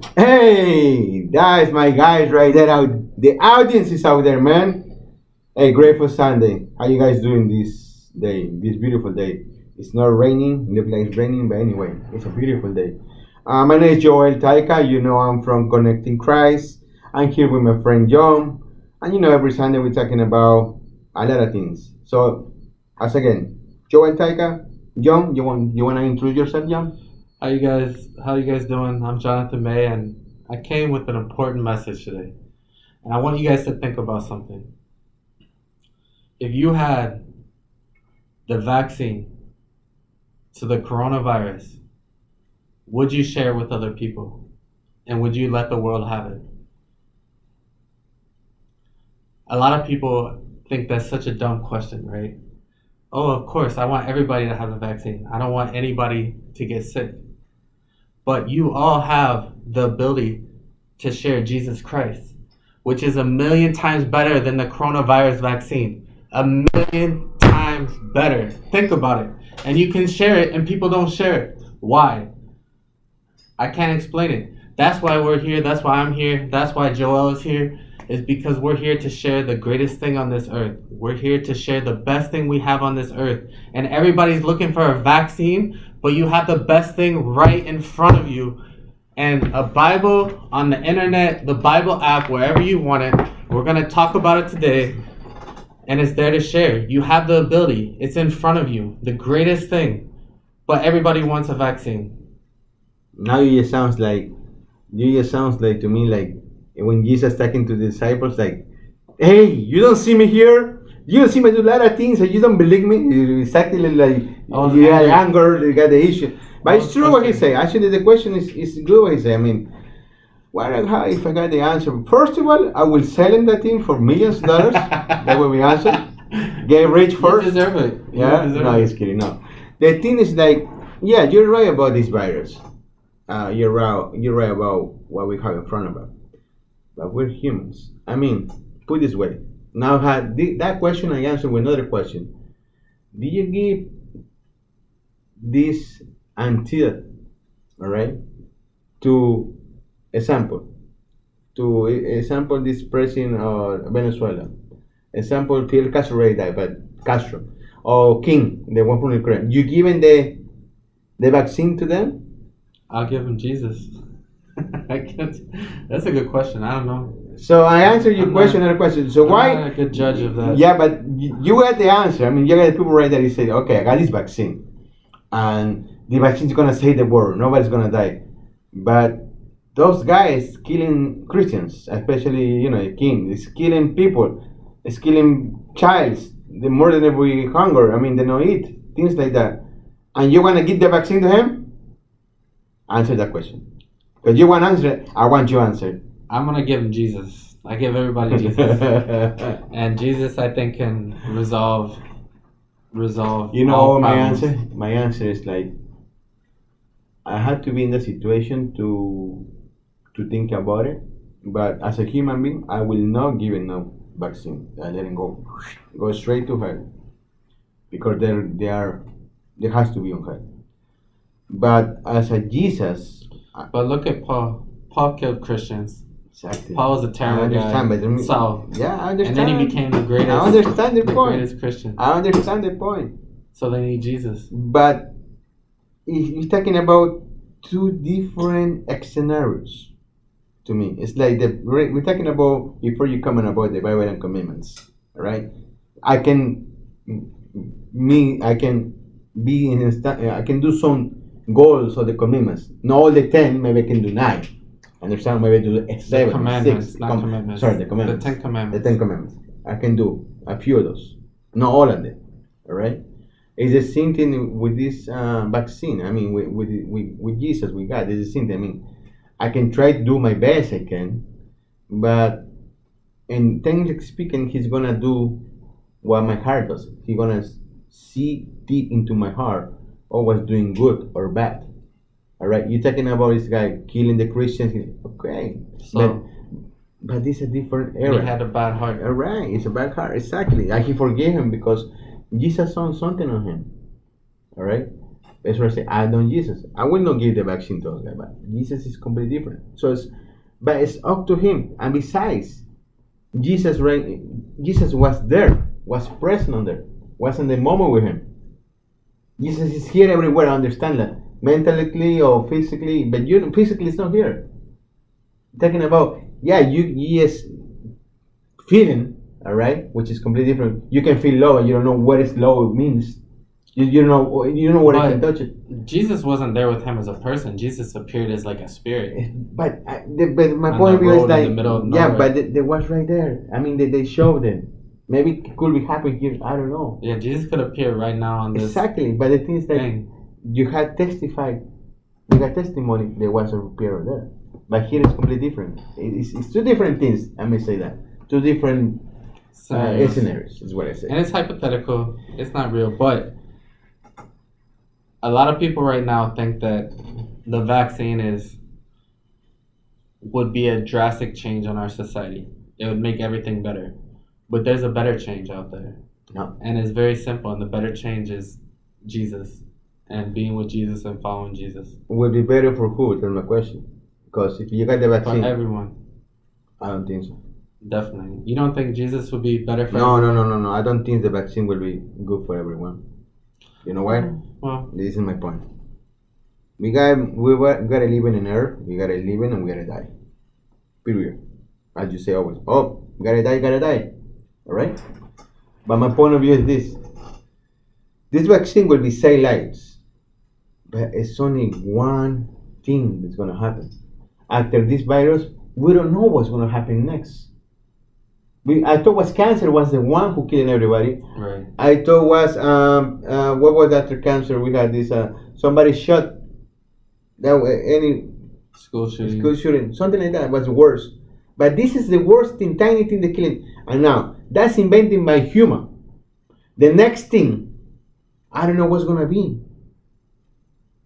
Hey, that's my guys right there. Out, the audience is out there, man. Hey, grateful Sunday. How you guys doing this day? This beautiful day. It's not raining. It looks like it's raining, but anyway, it's a beautiful day. My name is Joel Taika. You know I'm from Connecting Christ. I'm here with my friend John, and every Sunday we're talking about a lot of things. So, as again, Joel Taika. John, you wanna introduce yourself, John? How you guys doing? I'm Jonathan May and I came with an important message today. And I want you guys to think about something. If you had the vaccine to the coronavirus, would you share it with other people? And would you let the world have it? A lot of people think that's such a dumb question, right? Oh, of course, I want everybody to have the vaccine. I don't want anybody to get sick. But you all have the ability to share Jesus Christ, which is a million times better than the coronavirus vaccine. A million times better. Think about it. And you can share it and people don't share it. Why? I can't explain it. That's why we're here. That's why I'm here. That's why Joel is here. Is because we're here to share the greatest thing on this earth. We're here to share the best thing we have on this earth. And everybody's looking for a vaccine, but you have the best thing right in front of you. And a Bible on the internet, the Bible app, wherever you want it. We're going to talk about it today. And it's there to share. You have the ability. It's in front of you. The greatest thing. But everybody wants a vaccine. Now you just sounds like to me like when Jesus talking to the disciples, like, hey, you don't see me here? You don't see me do a lot of things and you don't believe me? Exactly like Oh, you got anger. anger, you got the issue. But Oh, it's true what he say. Actually, the question is good what he say. I mean, how if I got the answer? First of all, I will sell him that thing for millions of dollars. That will be answer. Get rich You first. deserve it. You Yeah? deserve No, it. he's kidding. No. The thing is like, yeah, you're right about this virus. You're right about what we have in front of us. But we're humans. I mean, put this way. Now, that question I answered with another question. Do you give this antidote, all right, to example, this president of Venezuela, example Fidel Castro already died, but Castro or King, the one from Ukraine, you giving the vaccine to them? I'll give him Jesus. I can't. That's a good question. I don't know. So I answered your I'm question, not- another question. So I'm why? not a good judge of that. Yeah, but you got the answer. I mean, you got the people right there. You say, okay, I got this vaccine, and the vaccine's gonna save the world. Nobody's gonna die. But those guys killing Christians, especially the king, is killing people, is killing childs. The more than we hunger. I mean, they don't eat things like that. And you wanna give the vaccine to him? Answer that question. Because you want answer, I want you answered. I'm gonna give him Jesus. I give everybody Jesus, and Jesus I think can resolve You know all my problems. answer? My answer is like I had to be in the situation to think about it. But as a human being, I will not give him no vaccine. I let him go straight to hell because there has to be on hell. But as a Jesus, But look at Paul. Paul killed Christians. exactly. Paul was a I terrible understand, guy. but So, yeah, I and understand. then he became the greatest. I understand the the point. greatest Christian. I understand the point. So they need Jesus. But he's talking about two different scenarios to me. It's like we're talking about before you comment about the Bible and commandments, all right? I can I can be I can do some goals of the commandments. Not all the 10, maybe I can do 9. Understand? Maybe I do The 7, commandments, 6. not commandments. Sorry, the commandments. The Ten Commandments. The 10 commandments. I can do a few of those. Not all of them. All right? It's the same thing with this vaccine. I mean, with Jesus, with God, it's the same thing. I mean, I can try to do my best I can, but in technically speaking, He's gonna do what my heart does. He's gonna see deep into my heart, or what's doing good or bad. All right, you're talking about this guy killing the Christians. Okay, So but this is a different he era. had a bad heart. All right, it's a bad heart. Exactly. I can forgive him because Jesus saw something on him. All right, That's why I say I don't Jesus. I will not give the vaccine to us, but Jesus is completely different. So but it's up to him. And besides, Jesus Jesus was there, was present on there, was in the moment with him. Jesus is here everywhere. I understand that mentally or physically, but physically it's not here. Talking about yes, feeling, all right, which is completely different. You can feel love, and you don't know what is love means. You don't know what I can touch it. Jesus wasn't there with him as a person. Jesus appeared as like a spirit. But my point of view is like but they was right there. I mean, they showed it. Maybe it could be happening here. I don't know. Yeah, Jesus could appear right now on this. Exactly, but the thing is that you had testified, you got testimony there was a appear there. But here it's completely different. It's two different things. I may say that two different scenarios is what I say. And it's hypothetical. It's not real, but a lot of people right now think that the vaccine would be a drastic change on our society. It would make everything better. But there's a better change out there. No. And it's very simple. And the better change is Jesus and being with Jesus and following Jesus. Would be better for who? That's my question. Because if you got the vaccine. For everyone. I don't think so. Definitely. You don't think Jesus would be better for everyone? No. I don't think the vaccine will be good for everyone. You know why? Well, this is my point. We gotta live in earth. We gotta live in and we gotta die. Period. As you say always. Oh, we gotta die. Alright? But my point of view is this. This vaccine will be save lives. But it's only one thing that's gonna happen. After this virus, we don't know what's gonna happen next. I thought was cancer was the one who killed everybody. Right. I thought was what was after cancer? We had this somebody shot any school shooting, something like that was worse. But this is the worst thing, tiny thing, the killing. And now that's invented by human. The next thing, I don't know what's gonna be.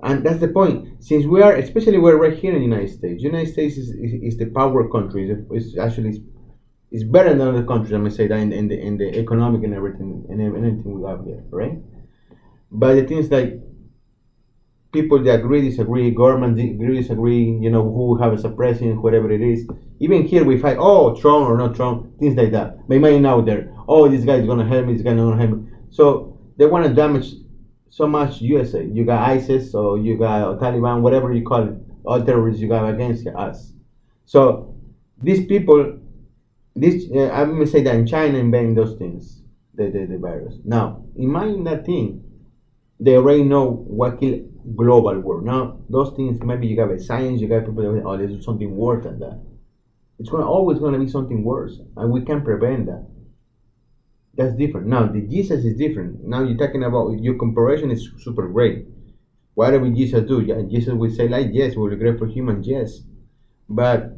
And that's the point. Since especially we're right here in the United States. United States is the power country. It's actually it's better than other countries. I may say that in the economic and everything and anything we have here, right? But the things like people that agree, disagree, government agree, disagree, who have as a president, whatever it is. Even here we fight, Trump or not Trump, things like that. But imagine out there, this guy is gonna help me, this guy is gonna help me. So they want to damage so much USA. You got ISIS or you got Taliban, whatever you call it, all terrorists you got against us. So these people, I'm gonna say that in China invented those things, the virus. Now imagine that thing. They already know what killed global war. Now those things, maybe you got a science, you got people that there's something worse than that. It's always gonna be something worse, and we can prevent that. That's different. Now the Jesus is different. Now you're talking about your comparison is super great. Whatever Jesus do, Jesus will say like yes, we'll be great for humans, yes, but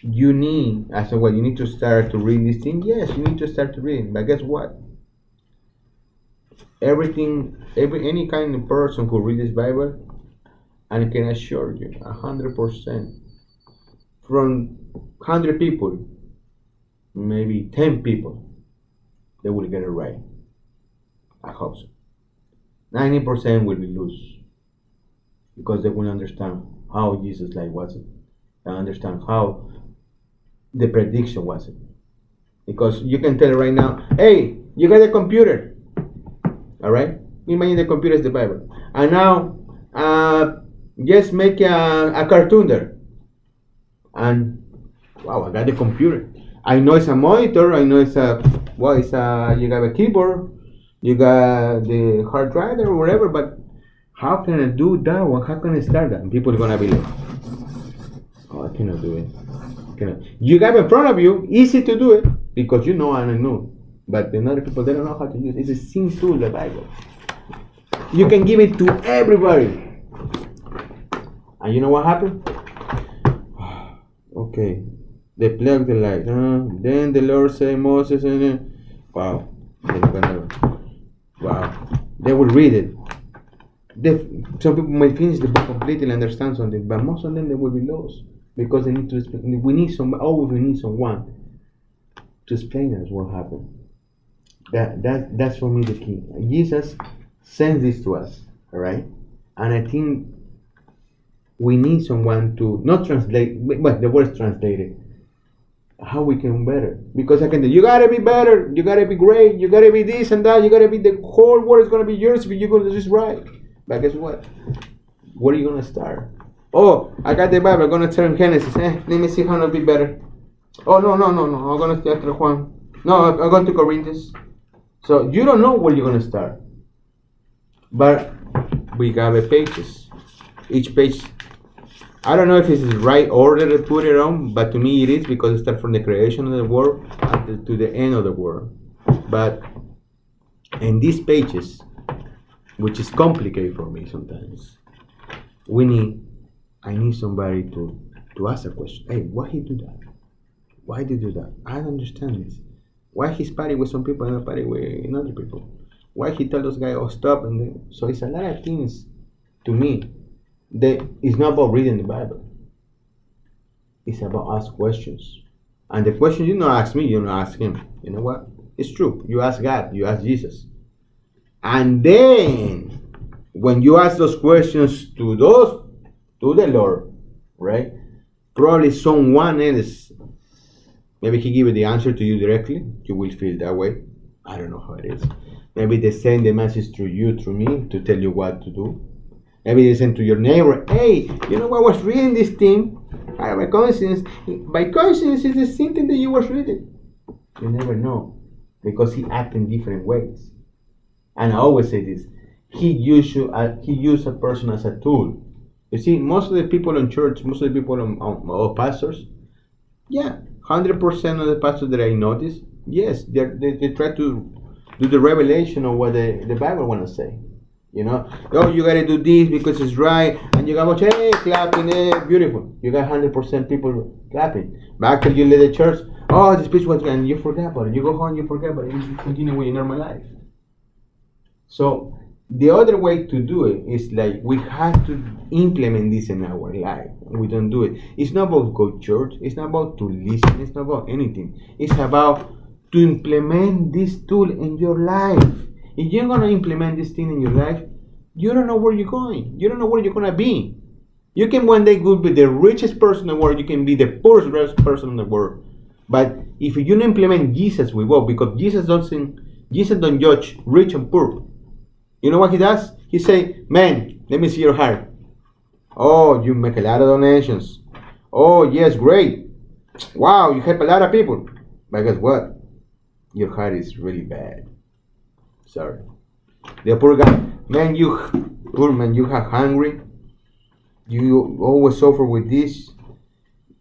you need to start to read this thing. Yes, you need to start to read. But guess what? Any kind of person who reads this Bible, and I can assure you, 100%, from 100 people, maybe 10 people, they will get it right. I hope so. 90% will be loose because they will understand how Jesus' life was it, and understand how the prediction was it. Because you can tell right now, hey, you got a computer. All right, imagine the computer is the Bible, and now just make a cartoon there, and wow, I got the computer. I know it's a monitor. I know it's you got a keyboard, you got the hard drive or whatever. But how can I do that one? How can I start that? And people are gonna be like, I cannot do it. You got in front of you, easy to do it because and I know. But the other people, they don't know how to use it. It's a same tool, the Bible. You can give it to everybody. And you know what happened? Okay. They plugged the light. Then the Lord said, Moses, wow. Wow. They will read it. Some people might finish the book completely and understand something, but most of them, they will be lost. Because they need to explain. We need someone to explain us what happened. That's for me the key. Jesus sends this to us, all right? And I think we need someone to not translate, but the word is translated. How we can better? Because I can do. You gotta be better. You gotta be great. You gotta be this and that. You gotta be the whole world is gonna be yours if you're gonna do this right. But guess what? Where are you gonna start? Oh, I got the Bible. I'm gonna turn Genesis. Let me see how to be better. Oh no. I'm gonna start to Juan. No, I'm going to Corinthians. So you don't know where you're gonna start. But we got the pages. Each page, I don't know if it's the right order to put it on, but to me it is because it starts from the creation of the world to the end of the world. But in these pages, which is complicated for me sometimes, I need somebody to ask a question. Hey, why he do that? Why did he do that? I don't understand this. Why he's partying with some people and not partying with other people? Why he tell those guys, oh stop, and then, so it's a lot of things to me that it's not about reading the Bible. It's about ask questions. And the question you don't ask me, you don't ask him. You know what? It's true. You ask God, you ask Jesus. And then when you ask those questions to the Lord, right? Probably someone else, maybe he give the answer to you directly. You will feel that way. I don't know how it is. Maybe they send the message through you, through me, to tell you what to do. Maybe they send to your neighbor, hey, you know what, I was reading this thing. By coincidence, it's the same thing that you was reading. You never know, because he acts in different ways. And I always say this: he used a person as a tool. You see, most of the people in church, most of the people or pastors, yeah, 100% of the pastors that I notice, yes, they try to do the revelation of what the Bible want to say. You know, oh, you gotta do this because it's right, and you got much, hey, clapping, hey, beautiful. You got 100% people clapping. But after you leave the church, oh, this speech was, and you forget about it. You go home, you forget about it, and you continue with your normal life. So the other way to do it is like we have to implement this in our life. We don't do it. It's not about go to church. It's not about to listen. It's not about anything. It's about to implement this tool in your life. If you're gonna implement this thing in your life, you don't know where you're going. You don't know where you're gonna be. You can one day go be the richest person in the world. You can be the poorest person in the world. But if you don't implement Jesus, we will, because Jesus don't judge rich and poor. You know what he does? He say, man, let me see your heart. Oh, you make a lot of donations. Oh, yes, great. Wow, you help a lot of people. But guess what? Your heart is really bad. Sorry. The poor guy, man, you are hungry. You always suffer with this.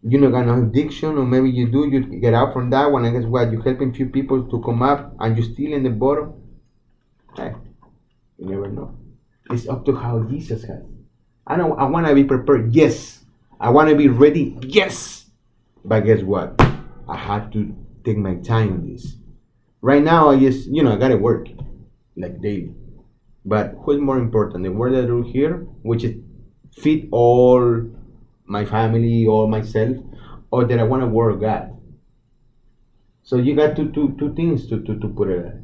You know, got no addiction, or maybe you do. You get out from that one, and guess what? You're helping few people to come up, and you're still in the bottom. Hey, you never know. It's up to how Jesus has. I want to be prepared. Yes. I want to be ready. Yes. But guess what? I have to take my time on this. Right now, I just, I gotta work like daily. But what's more important, the work that I do here, which is feed all my family or myself, or that I want to work God. So you got two things to put it at.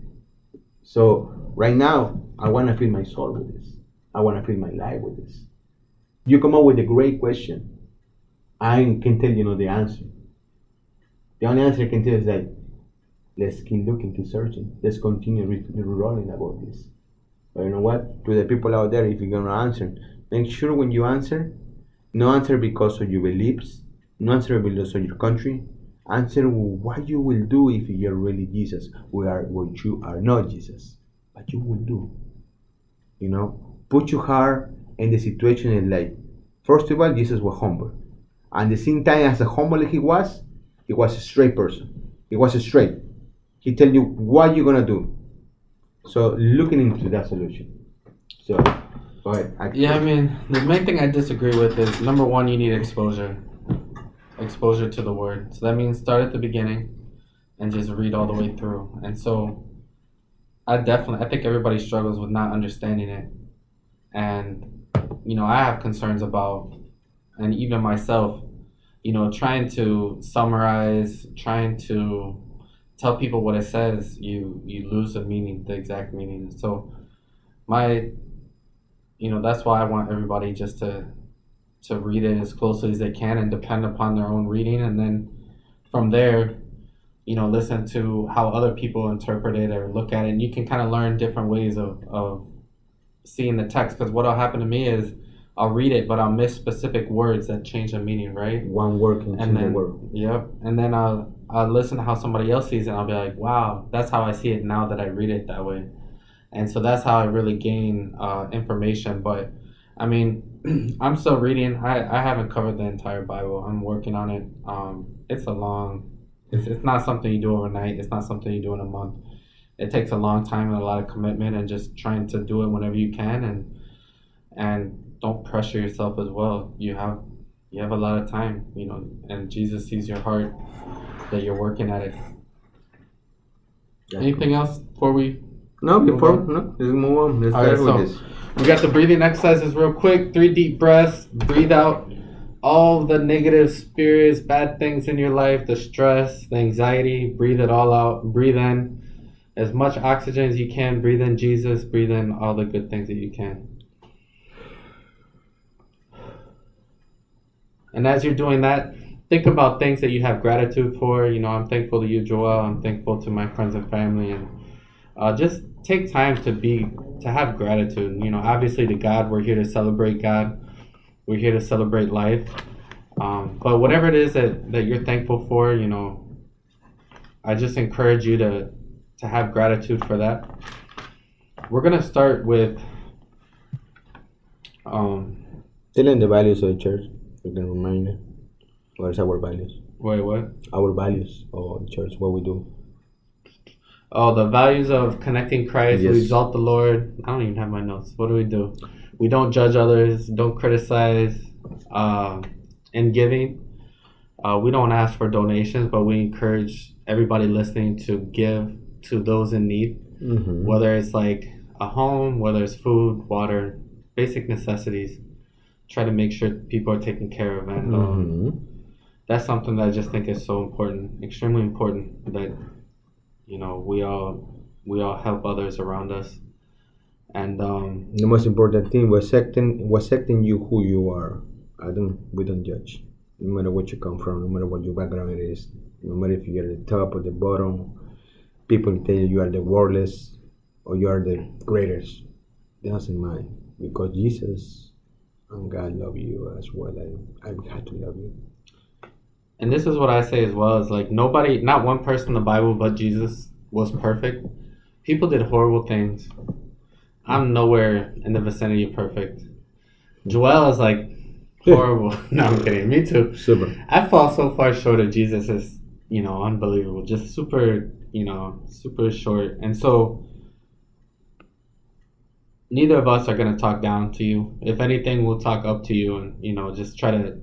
So right now, I want to feed my soul with this. I want to feed my life with this. You come up with a great question. I can tell you know the answer. The only answer I can tell is that let's keep looking, keep searching. Let's continue rolling about this. But you know what? To the people out there, if you're gonna answer, make sure when you answer, no answer because of your beliefs, no answer because of your country. Answer what you will do if you're really Jesus. What you are not Jesus, but you will do. Put your heart in the situation and like. First of all, Jesus was humble, and the same time as humble he was a straight person. He was straight. He tell you what you're gonna do. So looking into that solution. So go ahead. Yeah, I mean, the main thing I disagree with is number one, you need exposure to the word. So that means start at the beginning and just read all the way through. And so I think everybody struggles with not understanding it. And, I have concerns about, and even myself, trying to summarize, trying to tell people what it says, you lose the exact meaning. So my that's why I want everybody just to read it as closely as they can and depend upon their own reading, and then from there, listen to how other people interpret it or look at it, and you can kind of learn different ways of seeing the text. Because what'll happen to me is I'll read it, but I'll miss specific words that change the meaning, right? One word can And change the then, world. yep, and then I'll listen to how somebody else sees it, and I'll be like, wow, that's how I see it now that I read it that way. And so that's how I really gain information. But I mean, I'm still reading. I haven't covered the entire Bible. I'm working on it. It's a long. It's not something you do overnight. It's not something you do in a month. It takes a long time and a lot of commitment, and just trying to do it whenever you can, and don't pressure yourself as well. You have a lot of time, and Jesus sees your heart that you're working at it. That's Anything else before we No, move before on? no, let's move on. Let's All right, start with so this. we got the breathing exercises real quick. 3 deep breaths. Breathe out all the negative spirits, bad things in your life, the stress, the anxiety. Breathe it all out. Breathe in as much oxygen as you can. Breathe in Jesus. Breathe in all the good things that you can. And as you're doing that, think about things that you have gratitude for. I'm thankful to you, Joel. I'm thankful to my friends and family, and just take time to have gratitude. Obviously to God, we're here to celebrate God. We're here to celebrate life. But whatever it is that you're thankful for, I just encourage you to have gratitude for that. We're gonna start with Telling the values of the church. We can remind it. What is our values? wait, what? Our values of the church. What we do. Oh, the values of connecting Christ. Yes. We exalt the Lord. I don't even have my notes. What do we do? We don't judge others. Don't criticize. In giving, we don't ask for donations, but we encourage everybody listening to give to those in need. Mm-hmm. Whether it's like a home, whether it's food, water, basic necessities. Try to make sure people are taken care of, and Mm-hmm. that's something that I just think is so important, extremely important, that we all help others around us, and The most important thing was accepting you who you are. We don't judge. No matter what you come from, no matter what your background is, no matter if you're at the top or the bottom, people tell you are the worthless or you are the greatest. It doesn't matter because Jesus and God love you as well. I had to love you. and this is what I say as well, is like nobody, not one person in the Bible but Jesus was perfect. People did horrible things. I'm nowhere in the vicinity of perfect. Joel is like horrible. No, I'm kidding. Me too. Super. I fall so far short of Jesus. Is unbelievable. Just super, super short. And so neither of us are gonna talk down to you. If anything, we'll talk up to you, and just try to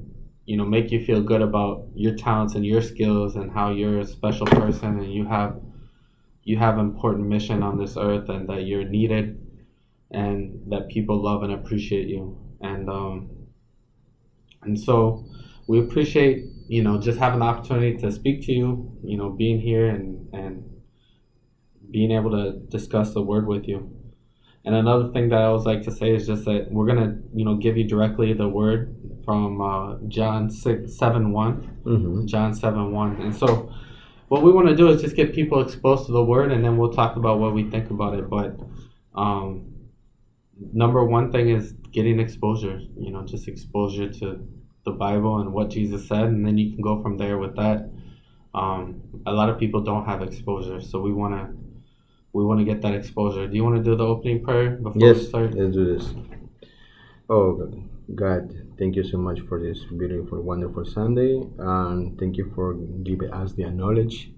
make you feel good about your talents and your skills and how you're a special person, and you have important mission on this earth, and that you're needed, and that people love and appreciate you. And so we appreciate just having the opportunity to speak to you, being here, and being able to discuss the word with you. And another thing that I always like to say is just that we're gonna give you directly the word from John 7:1. Mm-hmm. John 7:1. And so what we want to do is just get people exposed to the word, and then we'll talk about what we think about it. But number one thing is getting exposure, just exposure to the Bible and what Jesus said, and then you can go from there with that. A lot of people don't have exposure, so we want to get that exposure. Do you want to do the opening prayer before we Yes, start? let's do this. Oh, God, thank you so much for this beautiful, wonderful Sunday, and thank you for giving us the knowledge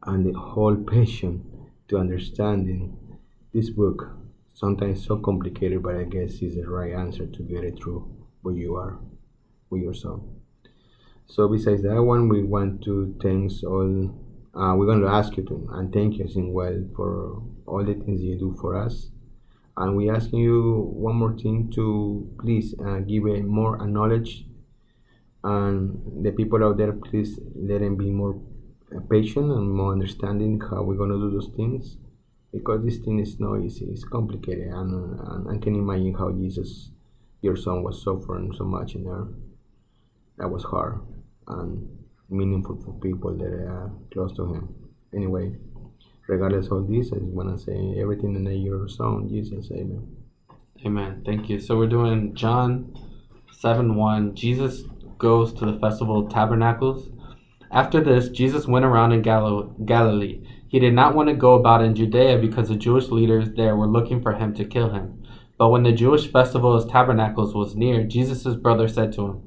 and the whole passion to understanding this book. Sometimes so complicated, but I guess is the right answer to get it through who you are with your son. So besides that one, we want to thanks all. We're going to ask you to and thank you as well for all the things you do for us. And we asking you one more thing to please give it more knowledge, and the people out there, please let them be more patient and more understanding how we're gonna do those things. because this thing is not easy. It's complicated, and I can imagine how Jesus, your son, was suffering so much in there. That was hard and meaningful for people that are close to him. Anyway, regardless of this, I just want to say everything in the your son, Jesus, amen. Amen. Thank you. So we're doing John 7:1. Jesus goes to the Festival of Tabernacles. After this, Jesus went around in Galilee. He did not want to go about in Judea because the Jewish leaders there were looking for him to kill him. But when the Jewish Festival of Tabernacles was near, Jesus' brother said to him,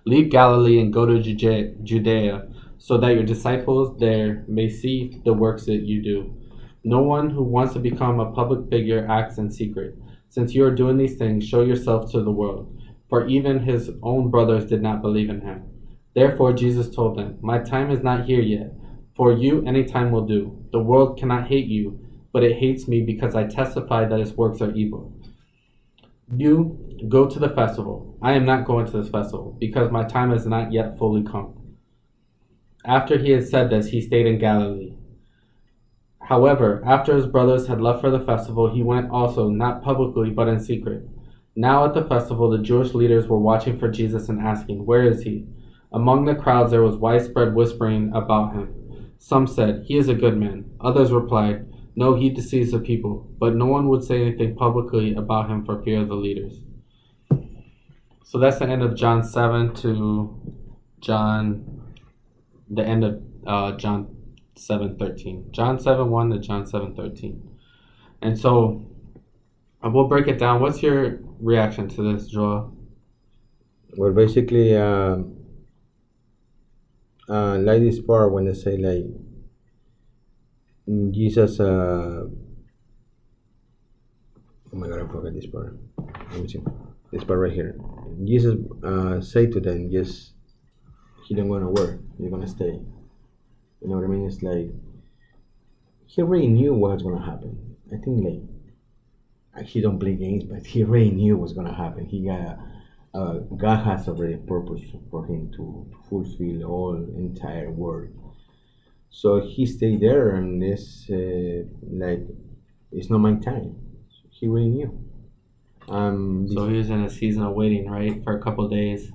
"Leave Galilee and go to Judea, so that your disciples there may see the works that you do. No one who wants to become a public figure acts in secret. Since you are doing these things, show yourself to the world." For even his own brothers did not believe in him. Therefore Jesus told them, "My time is not here yet. For you any time will do. The world cannot hate you, but it hates me because I testify that its works are evil. You go to the festival. I am not going to this festival, because my time has not yet fully come." After he had said this, he stayed in Galilee. However, after his brothers had left for the festival, he went also, not publicly, but in secret. Now at the festival, the Jewish leaders were watching for Jesus and asking, "Where is he?" Among the crowds there was widespread whispering about him. Some said, "He is a good man." Others replied, "No, he deceives the people." But no one would say anything publicly about him for fear of the leaders. So that's the end of John 7 to the end of John 7:13. John 7:1 to John 7:13. And so we'll break it down. What's your reaction to this, Joel? Well, basically, like this part when they say like Jesus. Oh my God, I forgot this part. Let me see. This part right here. Jesus say to them, "Yes, he don't gonna work. You're gonna stay." You know what I mean? It's like he already knew what was gonna happen. I think like he don't play games, but he already knew what's gonna happen. He got God has already a purpose for him to fulfill all entire work. So he stayed there, and it's like it's not my time. He already knew. So he was in a season of waiting, right, for a couple of days.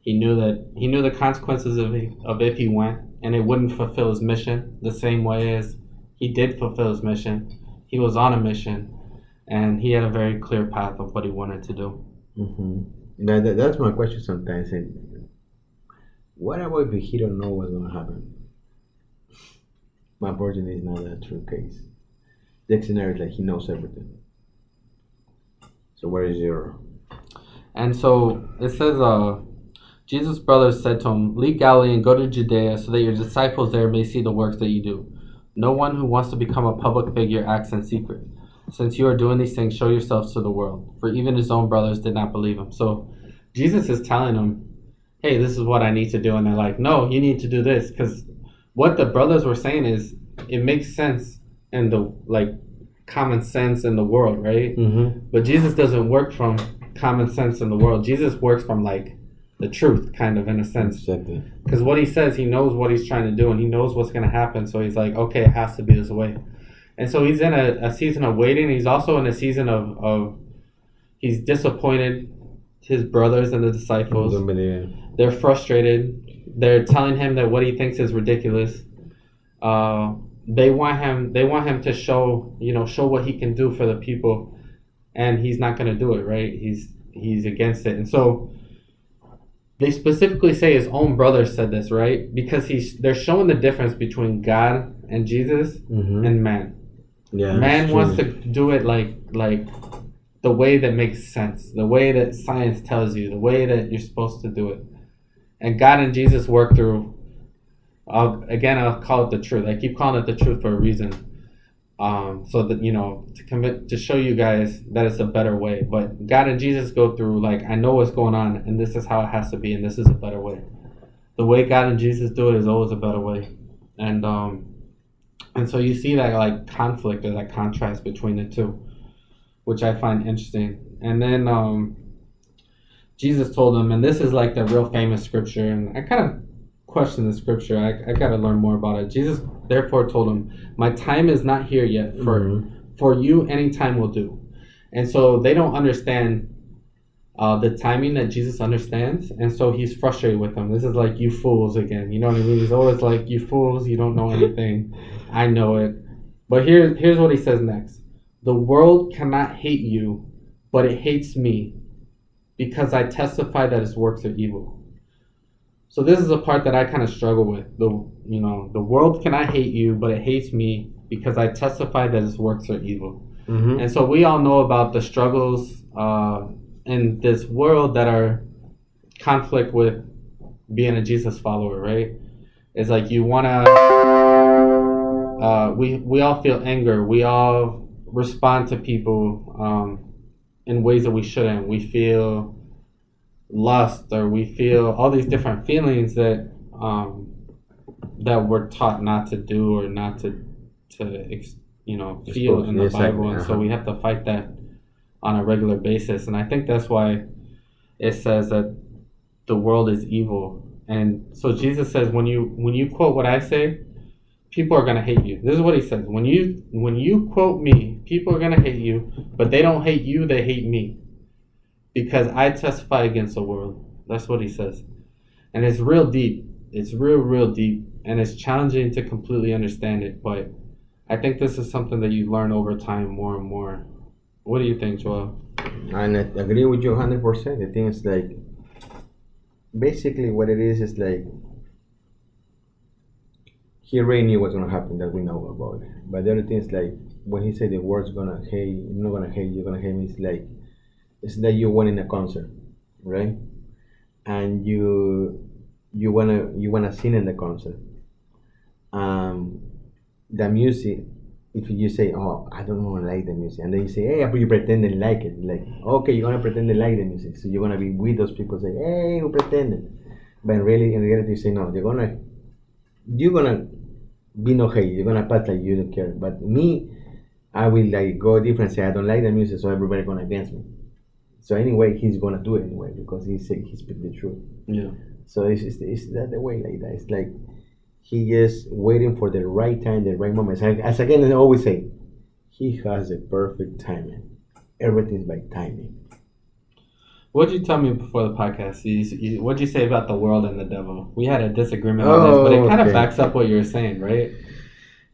He knew the consequences of if he went, and it wouldn't fulfill his mission the same way as he did fulfill his mission. He was on a mission, and he had a very clear path of what he wanted to do. Mm-hmm. That's my question sometimes. And what about if he don't know what's gonna happen? My version is not a true case. The scenario is like he knows everything. So where is your? And so it says, Jesus' brothers said to him, "Leave Galilee and go to Judea, so that your disciples there may see the works that you do. No one who wants to become a public figure acts in secret. Since you are doing these things, show yourselves to the world." For even his own brothers did not believe him. So Jesus is telling them, "Hey, this is what I need to do." And they're like, "No, you need to do this." Because what the brothers were saying is, it makes sense in the, like, common sense in the world, right? Mm-hmm. But Jesus doesn't work from common sense in the world. Jesus works from, like, the truth, kind of, in a sense. Exactly. Because what he says, he knows what he's trying to do, and he knows what's going to happen. So he's like, okay, it has to be this way. And so he's in a season of waiting. He's also in a season of he's disappointed his brothers and the disciples. They're frustrated. They're telling him that what he thinks is ridiculous. They want him to show what he can do for the people, and he's not going to do it, right? He's against it. And so they specifically say his own brother said this, right? Because they're showing the difference between God and Jesus and man. Yeah, man wants to do it like the way that makes sense, the way that science tells you, the way that you're supposed to do it. And God and Jesus work through, I'll call it the truth. I keep calling it the truth for a reason. So that, to show you guys that it's a better way. But God and Jesus go through, like, I know what's going on, and this is how it has to be, and this is a better way. The way God and Jesus do it is always a better way. And so you see that, like, conflict or that contrast between the two, which I find interesting. And then Jesus told them, and this is like the real famous scripture, and I kind of question the scripture. I got to learn more about it. Jesus therefore told him, "My time is not here yet. for you, any time will do. And so they don't understand the timing that Jesus understands, and so he's frustrated with them. This is like, you fools again. You know what I mean? He's always like, you fools, you don't know anything. I know it. But here's what he says next. The world cannot hate you, but it hates me because I testify that its works are evil. So this is a part that I kind of struggle with. The world cannot hate you, but it hates me because I testify that its works are evil. Mm-hmm. And so we all know about the struggles in this world that are conflict with being a Jesus follower, right? It's like you wanna. We all feel anger. We all respond to people in ways that we shouldn't. We feel lust, or we feel all these different feelings that that we're taught not to do, or not to feel in the Yes, Bible, and so uh-huh. we have to fight that on a regular basis. And I think that's why it says that the world is evil. And so Jesus says, when you quote what I say, people are gonna hate you. This is what he says. When you quote me, people are gonna hate you, but they don't hate you, they hate me. Because I testify against the world. That's what he says. And it's real deep. It's real deep. And it's challenging to completely understand it, but I think this is something that you learn over time more and more. What do you think, Joel? And I agree with you 100%. The thing is like, basically what it is like, he already knew what's gonna happen, that we know about it. But the other thing is like, when he said the word's gonna hate, not gonna hate you, gonna hate me, it's like you went in a concert, right? And you wanna sing in the concert. Um, the music, if you say, oh, I don't know, like the music, and then you say, hey, but you pretend to like it, like, okay, you're gonna pretend to like the music, so you're gonna be with those people, say, hey, we pretended, but in reality, you say, no, you're gonna be no hate, you're gonna pass like you don't care. But me, I will like go different, say I don't like the music, so everybody gonna against me. So anyway, he's gonna do it anyway because he speak the truth. Yeah. So it's that the way like that. It's like he just waiting for the right time, the right moment. As again, I always say, he has the perfect timing. Everything's by timing. What'd you tell me before the podcast? What'd you say about the world and the devil? We had a disagreement on this, but it kind of Okay. backs up what you were saying, right?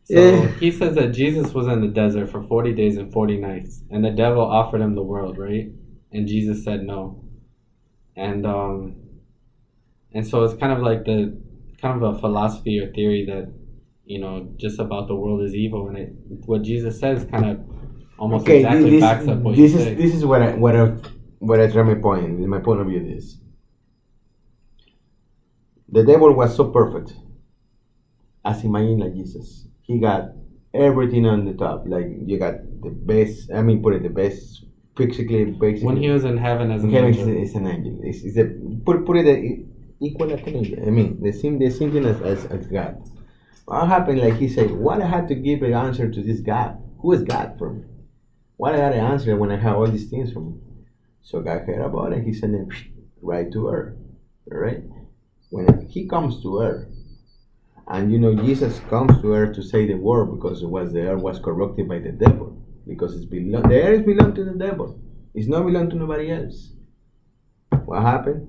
So Yeah. he says that Jesus was in the desert for 40 days and 40 nights, and the devil offered him the world, right? And Jesus said no. And so it's kind of like the kind of a philosophy or theory that just about the world is evil, and what Jesus says kind of almost Okay. exactly This backs up what you this is say. this is what I try my point. My point of view is the devil was so perfect as imagined like Jesus. He got everything on the top. Like you got the best. I mean, put it the best physically, basically. When he was in heaven as an Heaven angel. is an angel. It's a, put it equal as an angel. I mean, the same thing as God. What happened? Like he said, what I had to give an answer to this God? Who is God for me? What I got to answer when I have all these things from me? So God heard about it. He sent him right to earth. Right? When he comes to earth, and Jesus comes to earth to say the word because the earth was corrupted by the devil. Because the earth belong to the devil. It's not belong to nobody else. What happened?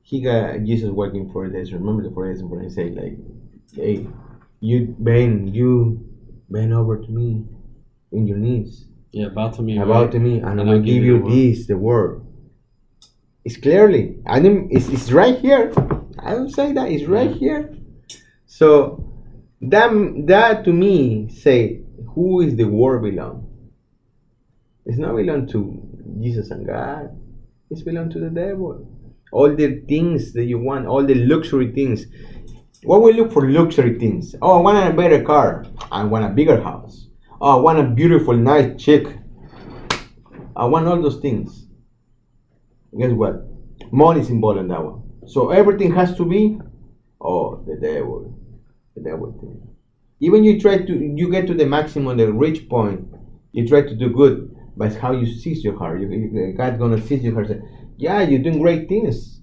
He got Jesus working 4 days. Remember the 4 days and he said like, hey, you bend over to me in your knees. Yeah, about to me. About right? to me, and I I'll will give you this, the word. It's clearly, it's right here. I don't say that, it's right here. So that to me say, who is the word belong? It's not belong to Jesus and God. It's belong to the devil. All the things that you want, all the luxury things. What we look for luxury things? Oh, I want a better car. I want a bigger house. Oh, I want a beautiful, nice chick. I want all those things. Guess what? Money is involved in that one. So everything has to be, the devil thing. Even you get to the maximum, the rich point. You try to do good, but it's how you seize your heart. God's gonna seize your heart. Say, yeah, you're doing great things,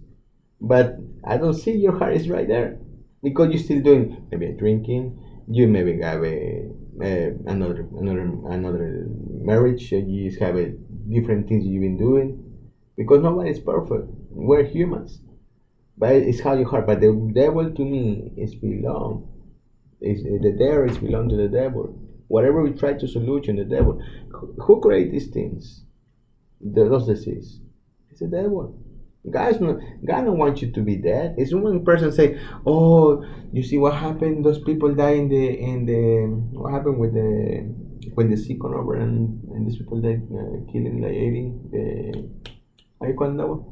but I don't see your heart is right there because you're still doing maybe drinking. You maybe have another marriage. You just have different things you've been doing because nobody's perfect. We're humans, but it's how you heart. But the devil to me is belong. Is the devil is belong to the devil. Whatever we try to solution, the devil. Who create these things? Those disease. It's the devil. God don't want you to be dead. It's one person say, "Oh, you see what happened? Those people die in the what happened with the when the sea come over and these people died, killing like 80. How you call that one?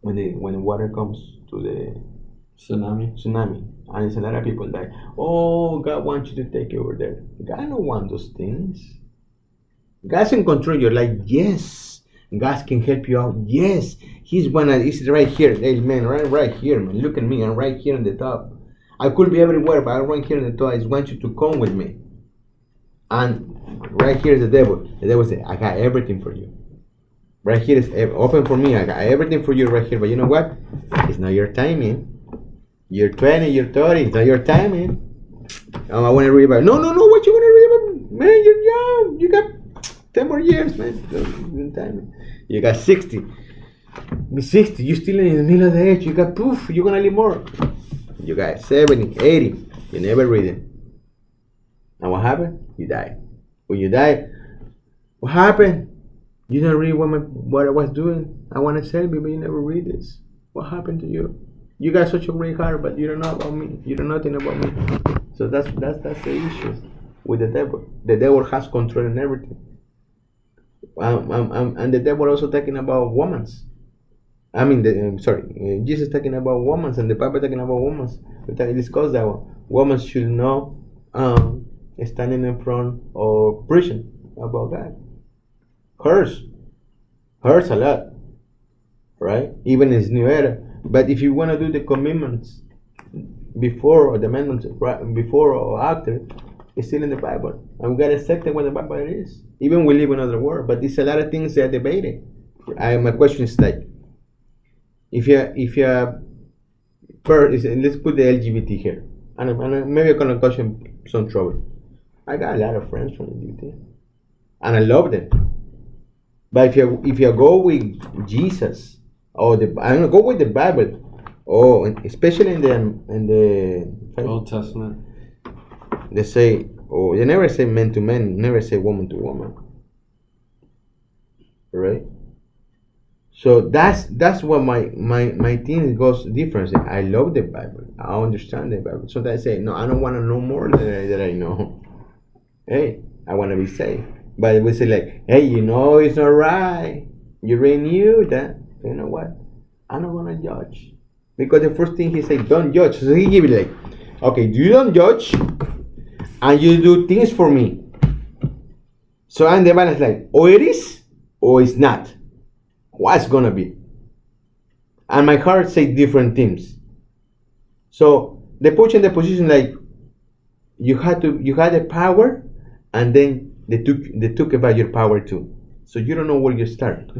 When the water comes to the tsunami, and it's a lot of people die. Oh, God wants you to take it over there. God don't want those things. God's in control. You're like, yes, God can help you out. Yes, He's one. He's right here. Amen. Right here, man. Look at me. I'm right here on the top. I could be everywhere, but I'm right here on the top. I just want you to come with me. And right here is the devil. The devil says, I got everything for you. Right here is open for me. I got everything for you right here. But you know what? It's not your timing. You're 20, you're 30. It's not your timing. Oh, I want to read about it. No. What you want to read about? Man, you're young. You got 10 more years, man. You got 60. 60. You're still in the middle of the age. You got poof. You're going to live more. You got 70, 80. You never read it. And what happened? You died. When you died, what happened? You didn't read what I was doing. I want to tell you, but you never read this. What happened to you? You got such a great heart, but you don't know about me. You know nothing about me. So that's the issue with the devil. The devil has control in everything. And the devil also talking about women. I mean, Jesus talking about women, and the Bible talking about women. We discussed that one. Women should not standing in front or preaching about God. Hurts a lot, right? Even in this new era. But if you want to do the commitments before or the amendments before or after, it's still in the Bible. And we got to accept what the Bible is. Even we live in another world, but there's a lot of things that are debated. My question is like, if you're let's put the LGBT here, and maybe I'm gonna cause some trouble. I got a lot of friends from LGBT, and I love them. But if you go with Jesus, or go with the Bible, especially in the Old Testament, they say, they never say man to man, never say woman to woman, right? So that's what my thing goes different. I love the Bible. I understand the Bible. So I say, no, I don't want to know more than I know. Hey, I want to be safe. But we say like, hey, it's not right. You already knew that. You know what? I'm not gonna judge, because the first thing he said, don't judge. So he give it like, okay, you don't judge, and you do things for me. So I'm the balance like, or it is, or it's not. What's gonna be? And my heart say different things. So they put you in the position like you had the power, and then they took about your power too. So you don't know where you start.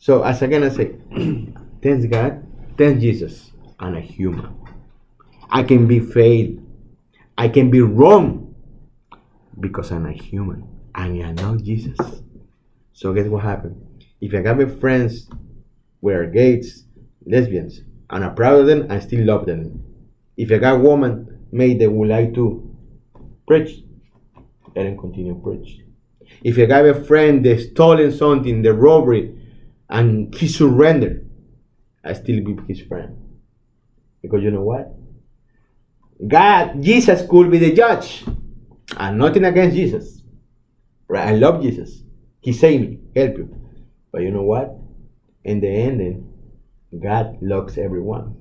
So as again I say, thanks God, thanks Jesus, I'm a human. I can be failed. I can be wrong because I'm a human. And I know Jesus. So guess what happened? If I got my friends were gays, lesbians, and I'm proud of them, I still love them. If I got woman made that would like to preach, let them continue preach. If I got a friend that stolen something, the robbery, and he surrendered, I still be his friend. Because you know what? Jesus could be the judge. And nothing against Jesus. Right? I love Jesus. He saved me, help you. But you know what? In the ending, God loves everyone.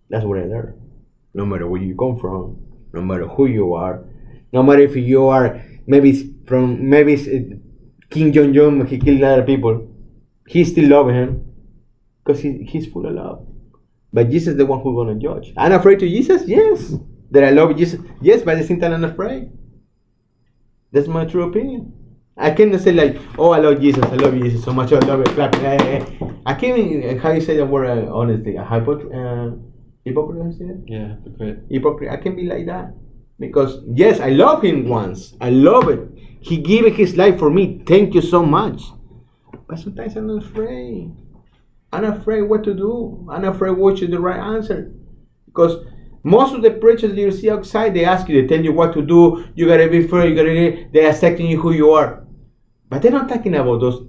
That's what I learned. No matter where you come from, no matter who you are, no matter if you are maybe it's King Jong-un, he killed a lot of people, he still loves him because he's full of love. But Jesus is the one who's gonna judge. I'm afraid to Jesus, yes. That I love Jesus, yes. But at the same time, I'm afraid. That's my true opinion. I cannot say like, oh, I love Jesus so much, I love it, clap. I can't even, how you say the word honestly, hypocrite, say that? yeah, hypocrite. Hypocrite, I can be like that. Because yes, I love him once. I love it. He gave his life for me. Thank you so much. But sometimes I'm afraid. I'm afraid what to do. I'm afraid which is the right answer. Because most of the preachers you see outside, they ask you, they tell you what to do. You gotta be fair. You gotta. They're accepting you who you are. But they're not talking about those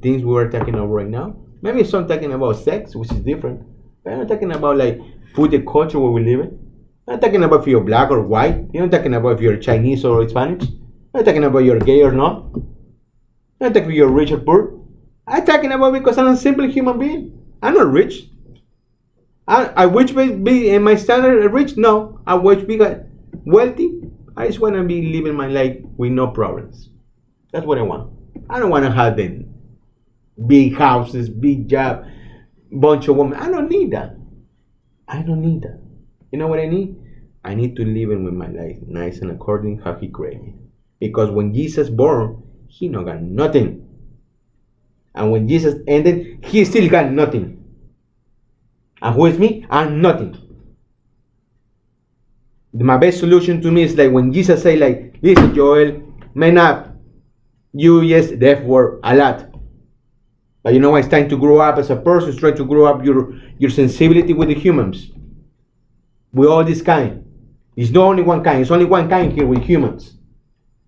things we were talking about right now. Maybe some talking about sex, which is different. But I'm not talking about like food, the culture where we live in. I'm not talking about if you're black or white. You're not talking about if you're Chinese or Hispanic. I'm not talking about you're gay or not. I'm not talking if you're rich or poor. I'm talking about because I'm a simple human being. I'm not rich. I wish be in my standard rich. No, I wish be wealthy. I just want to be living my life with no problems. That's what I want. I don't want to have them big houses, big job, bunch of women. I don't need that. I don't need that. You know what I need? I need to live in with my life nice and according how He created me. Because when Jesus born, He no got nothing, and when Jesus ended, He still got nothing. And who is me? I'm nothing. My best solution to me is like when Jesus say like, listen, Joel, man up. You yes, the F word a lot. But you know what? It's time to grow up as a person. It's trying to grow up your sensibility with the humans. With all this kind. It's not only one kind. It's only one kind here with humans.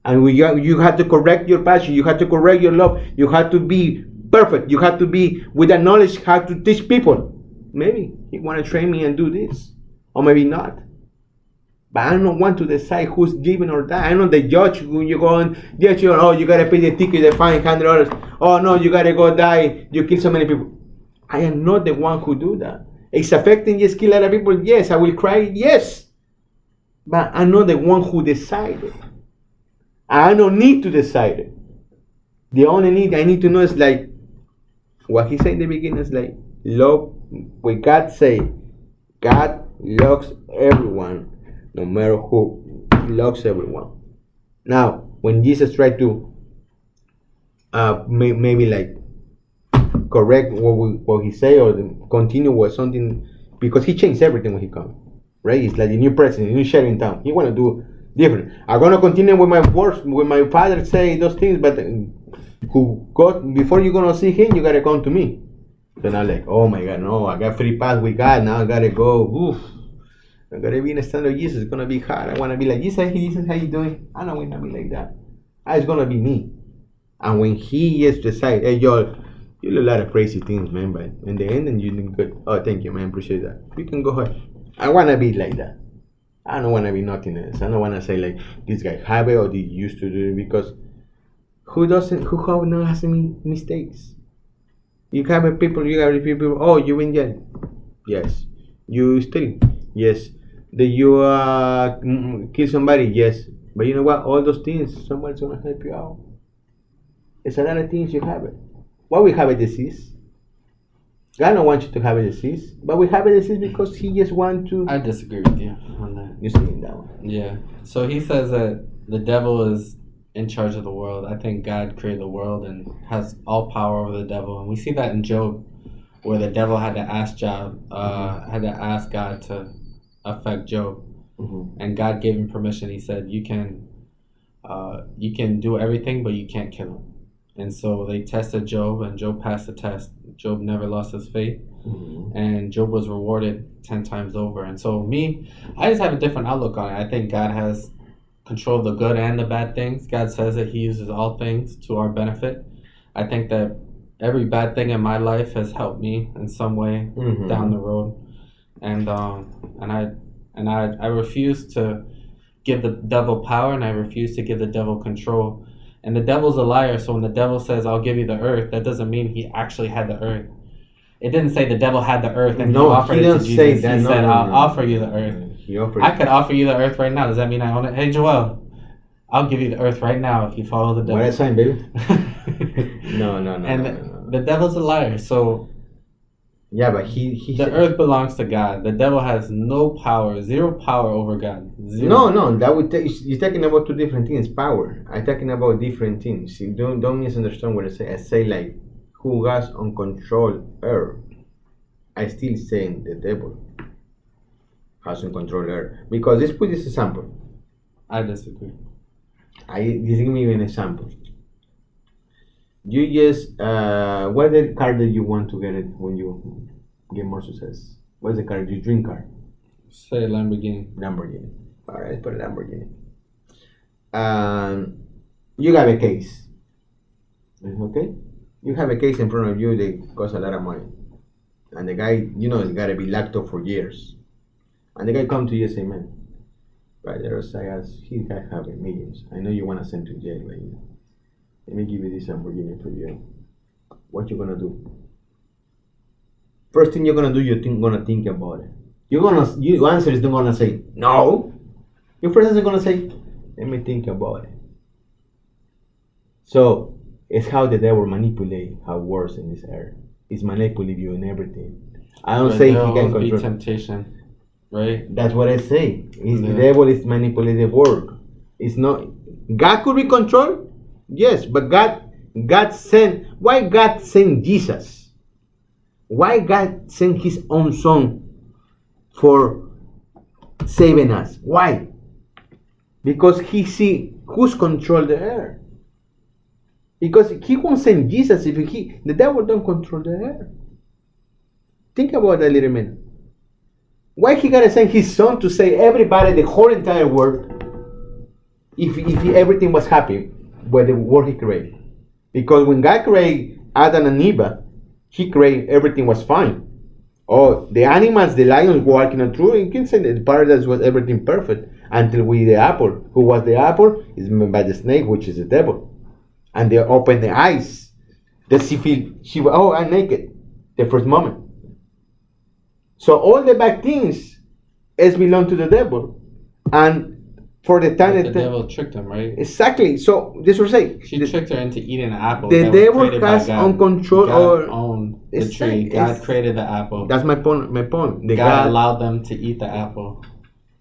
And you have to correct your passion. You have to correct your love. You have to be perfect. You have to be with the knowledge how to teach people. Maybe He want to train me and do this. Or maybe not. But I don't want to decide who's living or die. I'm not the judge who you go and judge you. Oh, you gotta pay the ticket, the fine, $100. Oh no, you gotta go die. You kill so many people. I am not the one who do that. It's affecting just kill a lot of people. Yes, I will cry. Yes, but I'm not the one who decided. I don't need to decide it. The only need I need to know is like what He said in the beginning is like love. What God say, God loves everyone. No matter who, He loves everyone. Now, when Jesus tried to maybe like correct what He say or continue with something, because He changed everything when He come, right? It's like the new president, the new sheriff in town. He want to do different. I'm gonna continue with my works, with my father say those things, but who God before you're gonna see Him, you gotta come to me. So now like, oh my God, no, I got free pass with God. Now I gotta go. Oof. I'm gonna be in the stand of Jesus. It's gonna be hard. I wanna be like Jesus. Jesus, how you doing? I don't wanna be like that. It's gonna be me. And when He is decide, hey y'all, you do a lot of crazy things, man. But in the end, and you do good. Oh, thank you, man. Appreciate that. You can go ahead. I wanna be like that. I don't wanna be nothing else. I don't wanna say like this guy have it or they used to do it because who doesn't? Who has any mistakes? You have people. You have people. Oh, you in jail? Yes. You still? Yes. Did you kill somebody? Yes. But you know what? All those things, somebody's gonna help you out. It's a lot of things you have it. Why we have a disease? God don't want you to have a disease, but we have a disease because He just want to. I disagree with you on that. You see that one? Yeah. So He says that the devil is in charge of the world. I think God created the world and has all power over the devil, and we see that in Job, where the devil had to ask God to affect Job, and God gave him permission. He said, "You can do everything, but you can't kill him." And so they tested Job, and Job passed the test. Job never lost his faith, and Job was rewarded 10 times over. And so I just have a different outlook on it. I think God has control of the good and the bad things. God says that He uses all things to our benefit. I think that every bad thing in my life has helped me in some way down the road, and I refuse to give the devil power, and I refuse to give the devil control. And the devil's a liar, so when the devil says, "I'll give you the earth," that doesn't mean he actually had the earth. It didn't say the devil had the earth and he offered it to Jesus. He said, "I'll offer you the earth." I could offer you the earth right now. Does that mean I own it? Hey, Joel, I'll give you the earth right now if you follow the devil. What a sign, baby. No. And the devil's a liar, so yeah, but he the earth belongs to God. The devil has no power, zero power over God. Zero. No, that would you're talking about two different things. Power. I'm talking about different things. You don't misunderstand what I say. I say like who has on control earth. I still saying the devil hasn't controlled her. Because let's put this example. I disagree. Just give me an example. You just what's the car that you want to get it when you get more success? What's the car? Your dream car? Say Lamborghini. Lamborghini. All right, let's put a Lamborghini. You have a case. Okay? You have a case in front of you that costs a lot of money. And the guy, it's got to be locked up for years. And the guy come to you and say, man, right there, he guy having millions. I know you want to send to jail, but let me give you this Lamborghini for you. What you gonna do? First thing you're gonna do, you're gonna think about it. Your answer is not gonna say no. Your first answer is gonna say, let me think about it. So it's how the devil manipulate how it works in this earth. He's manipulating you in everything. I don't say he can control. Be temptation, right? That's what I say. The devil is manipulative work. It's not. God could be controlled. Yes, but God sent. Why God sent Jesus? Why God sent His own Son for saving us? Why? Because He see who's control the earth. Because He won't send Jesus if the devil don't control the earth. Think about that a little minute. Why He gotta send His Son to save everybody, the whole entire world, if everything was happy with the world He created? Because when God created Adam and Eve, He created everything was fine. Oh, the animals, the lions walking on through, you can say that the paradise was everything perfect until we the apple. Who was the apple? Is made by the snake, which is the devil. And they open the eyes. She was, I'm naked. The first moment. So all the bad things belong to the devil. And for the time the devil tricked him, right? Exactly. So this was saying she tricked her into eating an apple. The devil has on control God owned the tree. God created the apple. That's my point. God allowed them to eat the apple.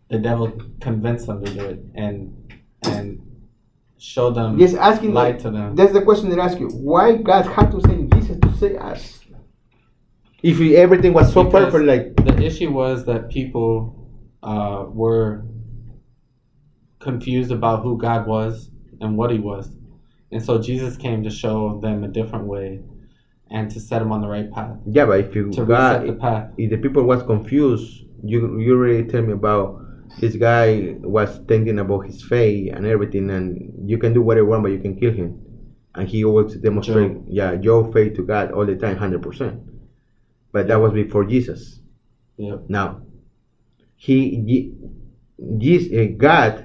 The devil convinced them to do it and showed them. Yes, asking lied to them. That's the question they ask you. Why God had to send Jesus to save us? If everything was so perfect, like the issue was that people were confused about who God was and what He was, and so Jesus came to show them a different way and to set them on the right path. Yeah, but if reset the path. If the people was confused, you already tell me about this guy was thinking about his faith and everything, and you can do whatever you want, but you can kill him, and he always demonstrate your faith to God all the time, 100%. But that was before Jesus. Yeah. Now, God.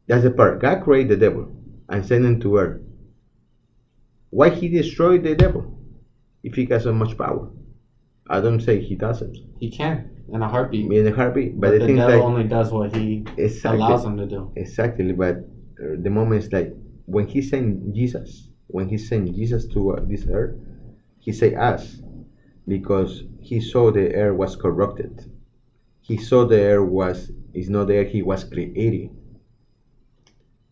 That's the part. God created the devil and sent him to earth. Why He destroyed the devil if He got so much power? I don't say He doesn't. He can in a heartbeat. In a heartbeat, but the devil only does what He allows him to do. Exactly, but the moment is like when He sent Jesus to this earth, He said us because He saw the earth was corrupted. He saw the earth is not the earth He was creating.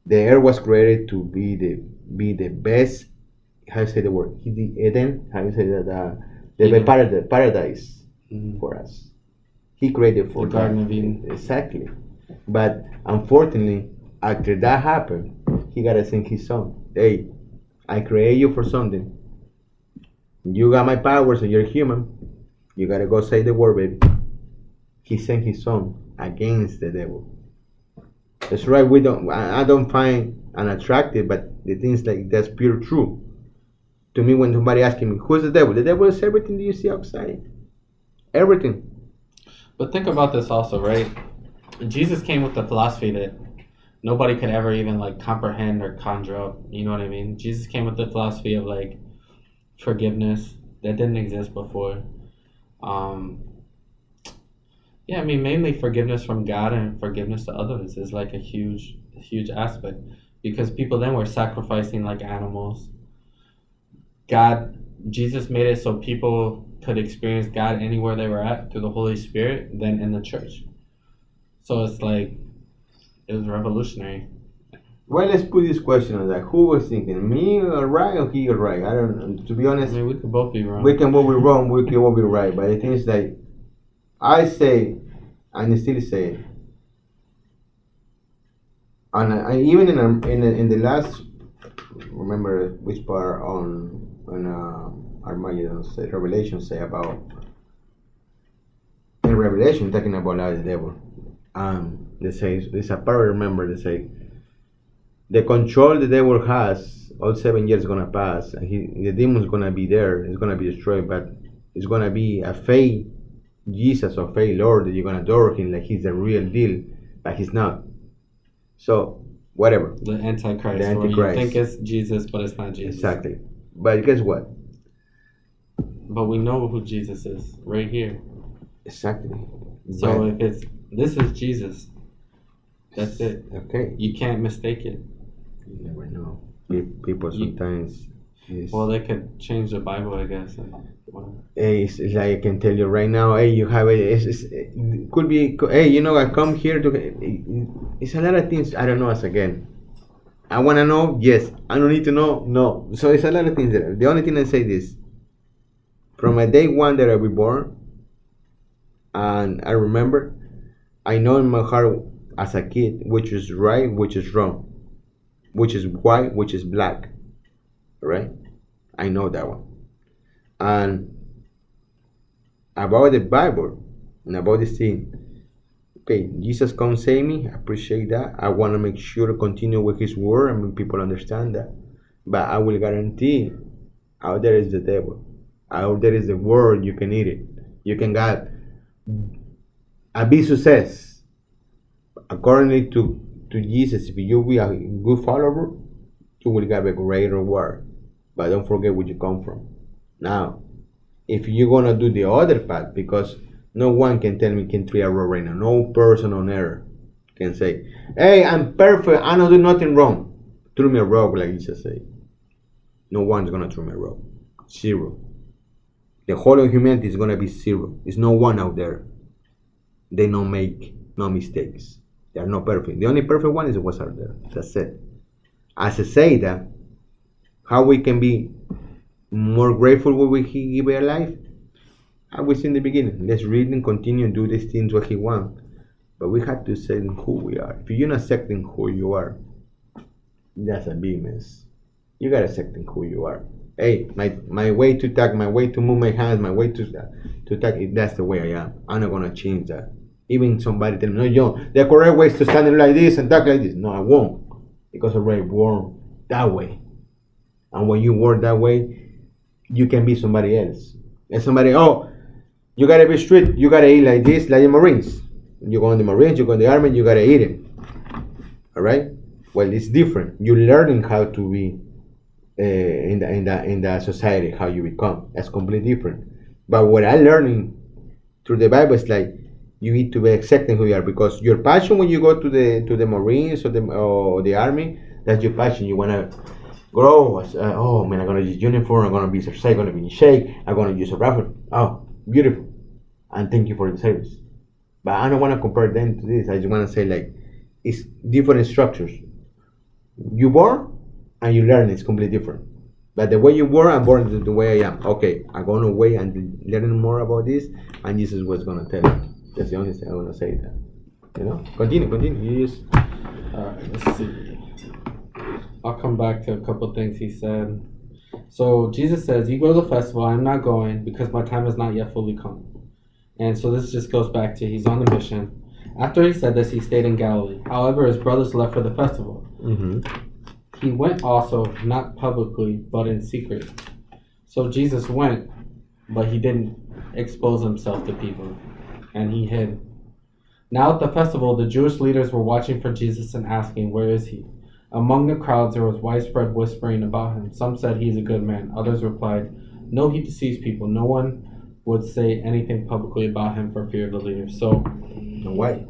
The earth was created to be the best. How you say the word? The Eden. How you say that? The paradise for us. He created for the Garden of Eden. Exactly. But unfortunately, after that happened, He gotta send His Son. Hey, I create you for something. You got my powers, and you're human. You gotta go save the world, baby. He sent His Son against the devil. That's right. I don't find unattractive, but the things like that's pure true. To me, when somebody asking me, "Who's the devil is everything that you see outside. Everything." But think about this also, right? Jesus came with the philosophy that nobody could ever even like comprehend or conjure up. You know what I mean? Jesus came with the philosophy of like forgiveness that didn't exist before. Yeah, I mean, mainly forgiveness from God and forgiveness to others is like a huge aspect because people then were sacrificing like animals. Jesus made it so people could experience God anywhere they were at through the Holy Spirit than in the church. So it's like, it was revolutionary. Well, let's put this question on that. Who was thinking, me or right or he or right? I don't know. To be honest, I mean, we could both be wrong. We can both be wrong, we can both be right. But the thing is like, I say, and I still say, and even in the last, remember which part on Armageddon say Revelation say about in Revelation talking about the devil. They say there's a part, remember they say the control the devil has, all 7 years gonna pass, and the demon's gonna be there, it's gonna be destroyed, but it's gonna be a fake Jesus or fake Lord that you're gonna adore him like he's the real deal, but he's not. So whatever. The Antichrist. The Antichrist. Where you think it's Jesus, but it's not Jesus. Exactly. But guess what? But we know who Jesus is right here. Exactly. So if this is Jesus, that's it. Okay. You can't mistake it. You never know. People sometimes. Well, they could change the Bible, I guess. It's like I can tell you right now. Hey, you have it could be. Hey, you know, I come here to. It's a lot of things I don't know. As again, I want to know. Yes, I don't need to know. No. So it's a lot of things there. The only thing I say this. From a day one that I was born, and I remember, I know in my heart as a kid which is right, which is wrong, which is white, which is black. Right? I know that one. And about the Bible and about this thing, okay, Jesus come save me. I appreciate that. I want to make sure to continue with His word. I mean, people understand that. But I will guarantee, out there is the devil. Out there is the word. You can eat it. You can get a big success. According to Jesus, if you be a good follower, you will get a great reward. But don't forget where you come from. Now, if you're gonna do the other path, because no one can tell me can treat a road right now. No person on earth can say, "Hey, I'm perfect. I don't do nothing wrong." Throw me a rock, like Jesus said. No one's gonna throw me a rock. Zero. The whole of humanity is gonna be zero. There's no one out there. They don't make no mistakes. They are not perfect. The only perfect one is what's out there. That's it. As I say that, how we can be more grateful when we give our life? I was in the beginning. Let's read and continue and do these things what He wants. But we have to say who we are. If you're not accepting who you are, that's a big mess. You gotta accept who you are. Hey, my way to talk, my way to move my hands, my way to talk, that's the way I am. I'm not gonna change that. Even somebody tell me, no, yo, the correct way is to stand like this and talk like this. No, I won't. Because I'm already born that way. And when you work that way, you can be somebody else. And somebody, oh, you gotta be strict. You gotta eat like this, like the Marines. You go in the Marines, you go in the Army, you gotta eat it. All right? Well, it's different. You're learning how to be in the society, how you become. That's completely different. But what I'm learning through the Bible is like you need to be accepting who you are, because your passion when you go to the Marines or the Army, that's your passion. You wanna grow as, oh man, I'm gonna use uniform, I'm gonna be exercise, I'm gonna be in shape, I'm gonna use a rifle. Oh, beautiful. And thank you for the service. But I don't wanna compare them to this. I just wanna say like it's different structures. You born and you learn it's completely different. But the way you born, I'm born the way I am. Okay, I'm gonna wait and learn more about this, and this is what's gonna tell me. That's the only thing I wanna say that. You know? Continue. You just Alright, let's see. I'll come back to a couple things he said. So Jesus says, "You go to the festival, I'm not going because my time has not yet fully come." And so this just goes back to he's on the mission. After he said this, he stayed in Galilee. However, his brothers left for the festival. mm-hmm. He went also, not publicly, but in secret. So Jesus went, but he didn't expose himself to people, and he hid. Now at the festival, the Jewish leaders were watching for Jesus and asking, "Where is he?" Among the crowds, there was widespread whispering about him. Some said he's a good man. Others replied, "No, he deceives people." No one would say anything publicly about him for fear of the leaders. So, Why?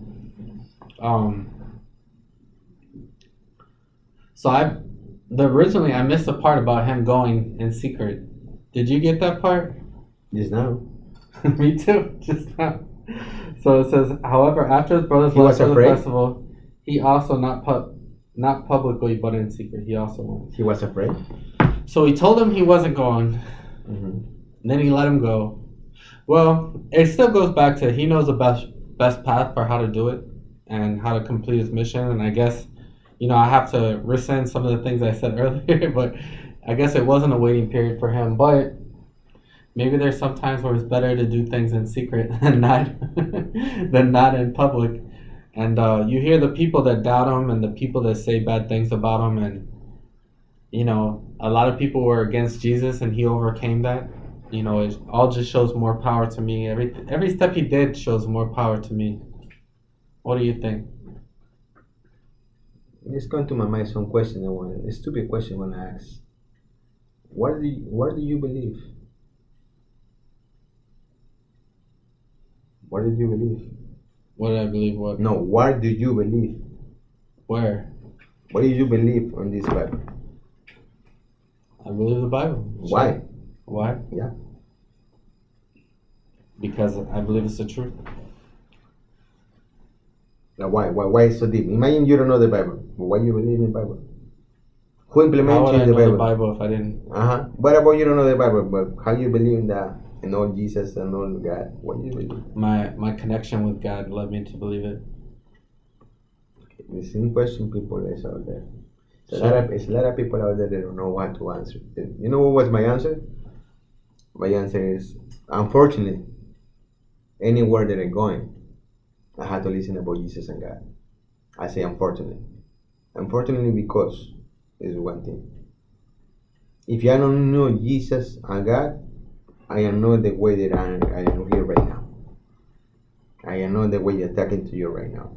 Originally I missed the part about him going in secret. Did you get that part? Just now. Me too, just now. So it says, however, after his brothers He left was for the afraid? festival, he also not publicly but in secret. He also went. He was afraid. So he told him he wasn't going. Mm-hmm. Then he let him go. Well, it still goes back to he knows the best path for how to do it and how to complete his mission. And I guess, I have to rescind some of the things I said earlier, but I guess it wasn't a waiting period for him. But maybe there's some times where it's better to do things in secret than not than not in public. And you hear the people that doubt him and the people that say bad things about him, and a lot of people were against Jesus, and he overcame that. It all just shows more power to me. Every step he did shows more power to me. What do you think? It's come to my mind some question. A stupid question I want to ask. What do you believe? What did you believe? What did I believe? What? No, what do you believe? Where? What do you believe on this Bible? I believe the Bible. Why? Sure. Why? Yeah. Because I believe it's the truth. Now, why is so deep? Imagine you don't know the Bible, but why you believe in the Bible? Who How implemented would I the know the Bible? Bible if I didn't? What about you don't know the Bible, but how you believe in that and all Jesus and all God? What do you believe? My connection with God led me to believe it. The same question people is out there. Sure. It's a lot of people out there that don't know what to answer. You know what was my answer? My answer is, unfortunately, anywhere that I'm going, I had to listen about Jesus and God. I say unfortunately. Unfortunately because is one thing. If I don't know Jesus and God, I am not the way that I am here right now. I am not the way I'm talking to you right now.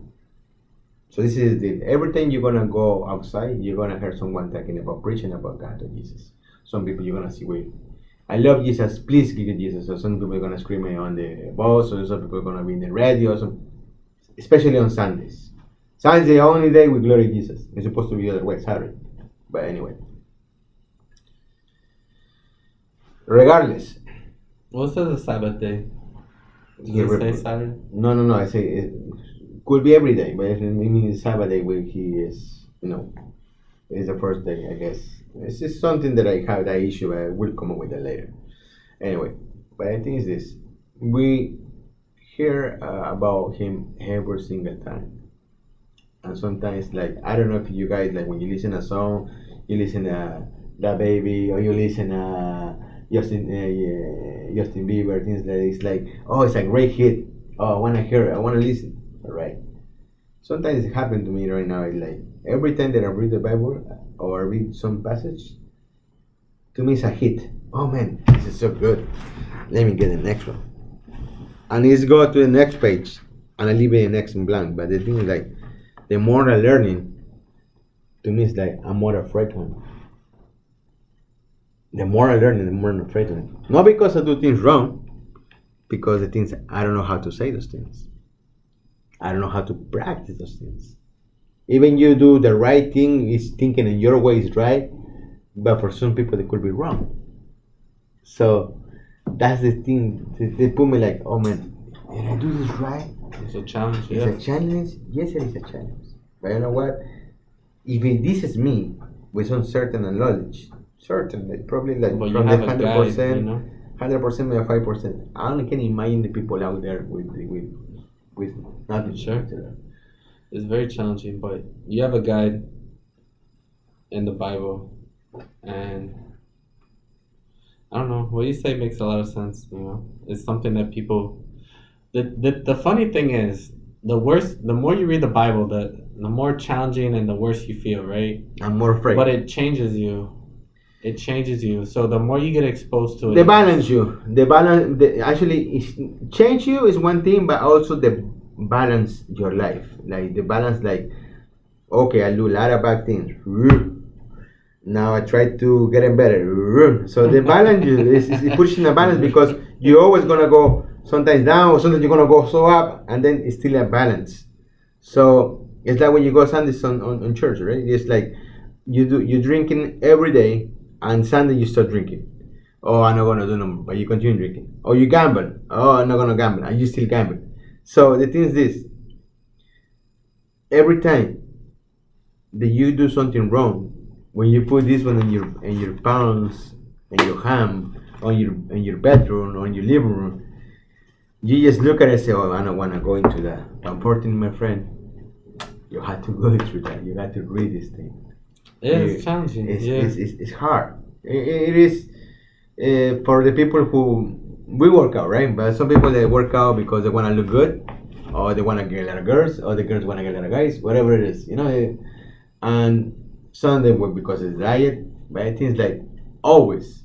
So this is the every time you're gonna go outside, you're gonna hear someone talking about preaching about God or Jesus. Some people you're gonna see, wait, I love Jesus, please give it Jesus. Or some people are gonna scream it on the bus, or some people are gonna be in the radio, especially on Sundays. Sundays is the only day we glory Jesus. It's supposed to be the other way, sorry. But anyway. Regardless. What says a Sabbath day? Does He it say Saturday? No. I say it could be every day, but it means Sabbath when he is, is the first day, I guess. It's just something that I have that issue. I will come up with that later. Anyway, but I think it's this: we hear about him every single time, and sometimes, like, I don't know if you guys, like, when you listen a song, you listen to Da Baby, or you listen Justin Bieber, things like it's like, oh, it's a great hit. Oh, I wanna hear it. I wanna listen. All right. Sometimes it happened to me right now. It's like every time that I read the Bible or I read some passage, to me it's a hit. Oh man, this is so good. Let me get the next one. And it's go to the next page, and I leave it next in blank. But the thing is, like, the more I'm learning, to me it's like I'm more afraid of him. The more I learn, the more I'm afraid of it. Not because I do things wrong, because the things I don't know how to say those things. I don't know how to practice those things. Even you do the right thing, is thinking in your way is right, but for some people it could be wrong. So that's the thing. They put me like, oh man, did I do this right? It's a challenge. It's a challenge. Yes, it is a challenge. But you know what? If this is me with some certain knowledge, certainly, probably like But you from the have a 100%, guide, 100% or 5%. I only can imagine the people out there with nothing. Sure. It's very challenging, but you have a guide in the Bible, and I don't know, what you say makes a lot of sense. It's something that people. The funny thing is, the more you read the Bible, the more challenging and the worse you feel, right? I'm more afraid. But it changes you. It changes you. So the more you get exposed to it, The balance you. The balance. Actually, change you is one thing, but also the balance your life. Like the balance, like, okay, I do a lot of bad things. Now I try to get it better. So the balance is pushing the balance, because you're always gonna go sometimes down, or sometimes you're gonna go so up, and then it's still a balance. So it's like when you go Sundays on church, right? It's like you're drinking every day, and Sunday you start drinking. Oh, I'm not gonna do no more, but you continue drinking. Or you gamble. Oh, I'm not gonna gamble, and you still gamble. So the thing is this: every time that you do something wrong, when you put this one in your palms, in your hand, on your bedroom, on your living room, You just look at it and say, "Oh, I don't want to go into that." But unfortunately, my friend, you had to go through that. You got to read this thing. Yeah, it's challenging. Yeah. It's hard. It is for the people who we work out, right? But some people they work out because they want to look good, or they want to get a lot of girls, or the girls want to get a lot of guys, whatever it is, And some of them work because it's diet, but I think it's like always